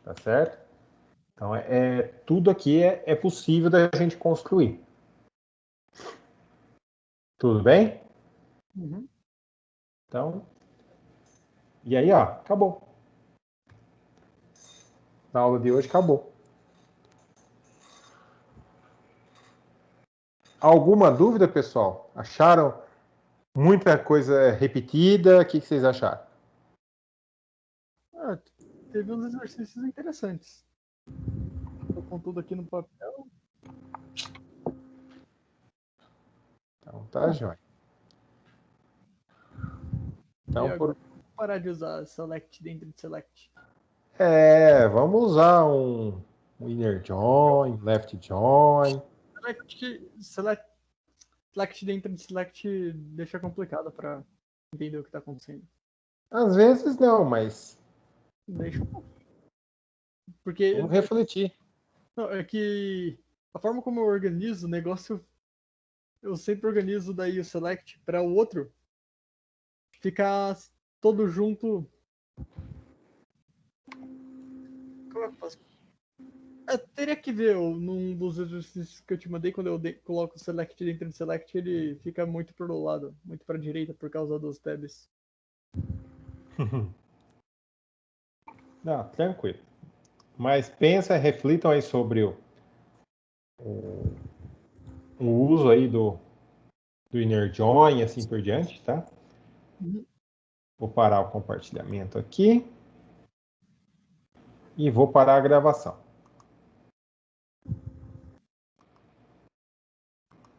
Tá certo? Então, tudo aqui é possível da gente construir. Tudo bem? Uhum. Então, e aí, ó, acabou. Na aula de hoje, acabou. Alguma dúvida, pessoal? Acharam muita coisa repetida? O que vocês acharam? Ah, teve uns exercícios interessantes. Tô com tudo aqui no papel. Então, tá, joia. E Então, agora? parar de usar select dentro de select. Vamos usar um inner join, left join. Select dentro de select deixa complicado para entender o que está acontecendo. Às vezes não, mas Deixa um pouco. Porque vamos refletir. não, é que a forma como eu organizo o negócio, eu sempre organizo daí o select para o outro ficar todo junto. Como é que eu faço? Teria que ver num dos exercícios que eu te mandei, quando eu coloco o select dentro de select, ele fica muito pro lado, muito para a direita por causa dos tabs. Não, tranquilo. Mas pensa, reflitam aí sobre o uso aí do inner join e assim por diante, tá? Vou parar o compartilhamento aqui e vou parar a gravação.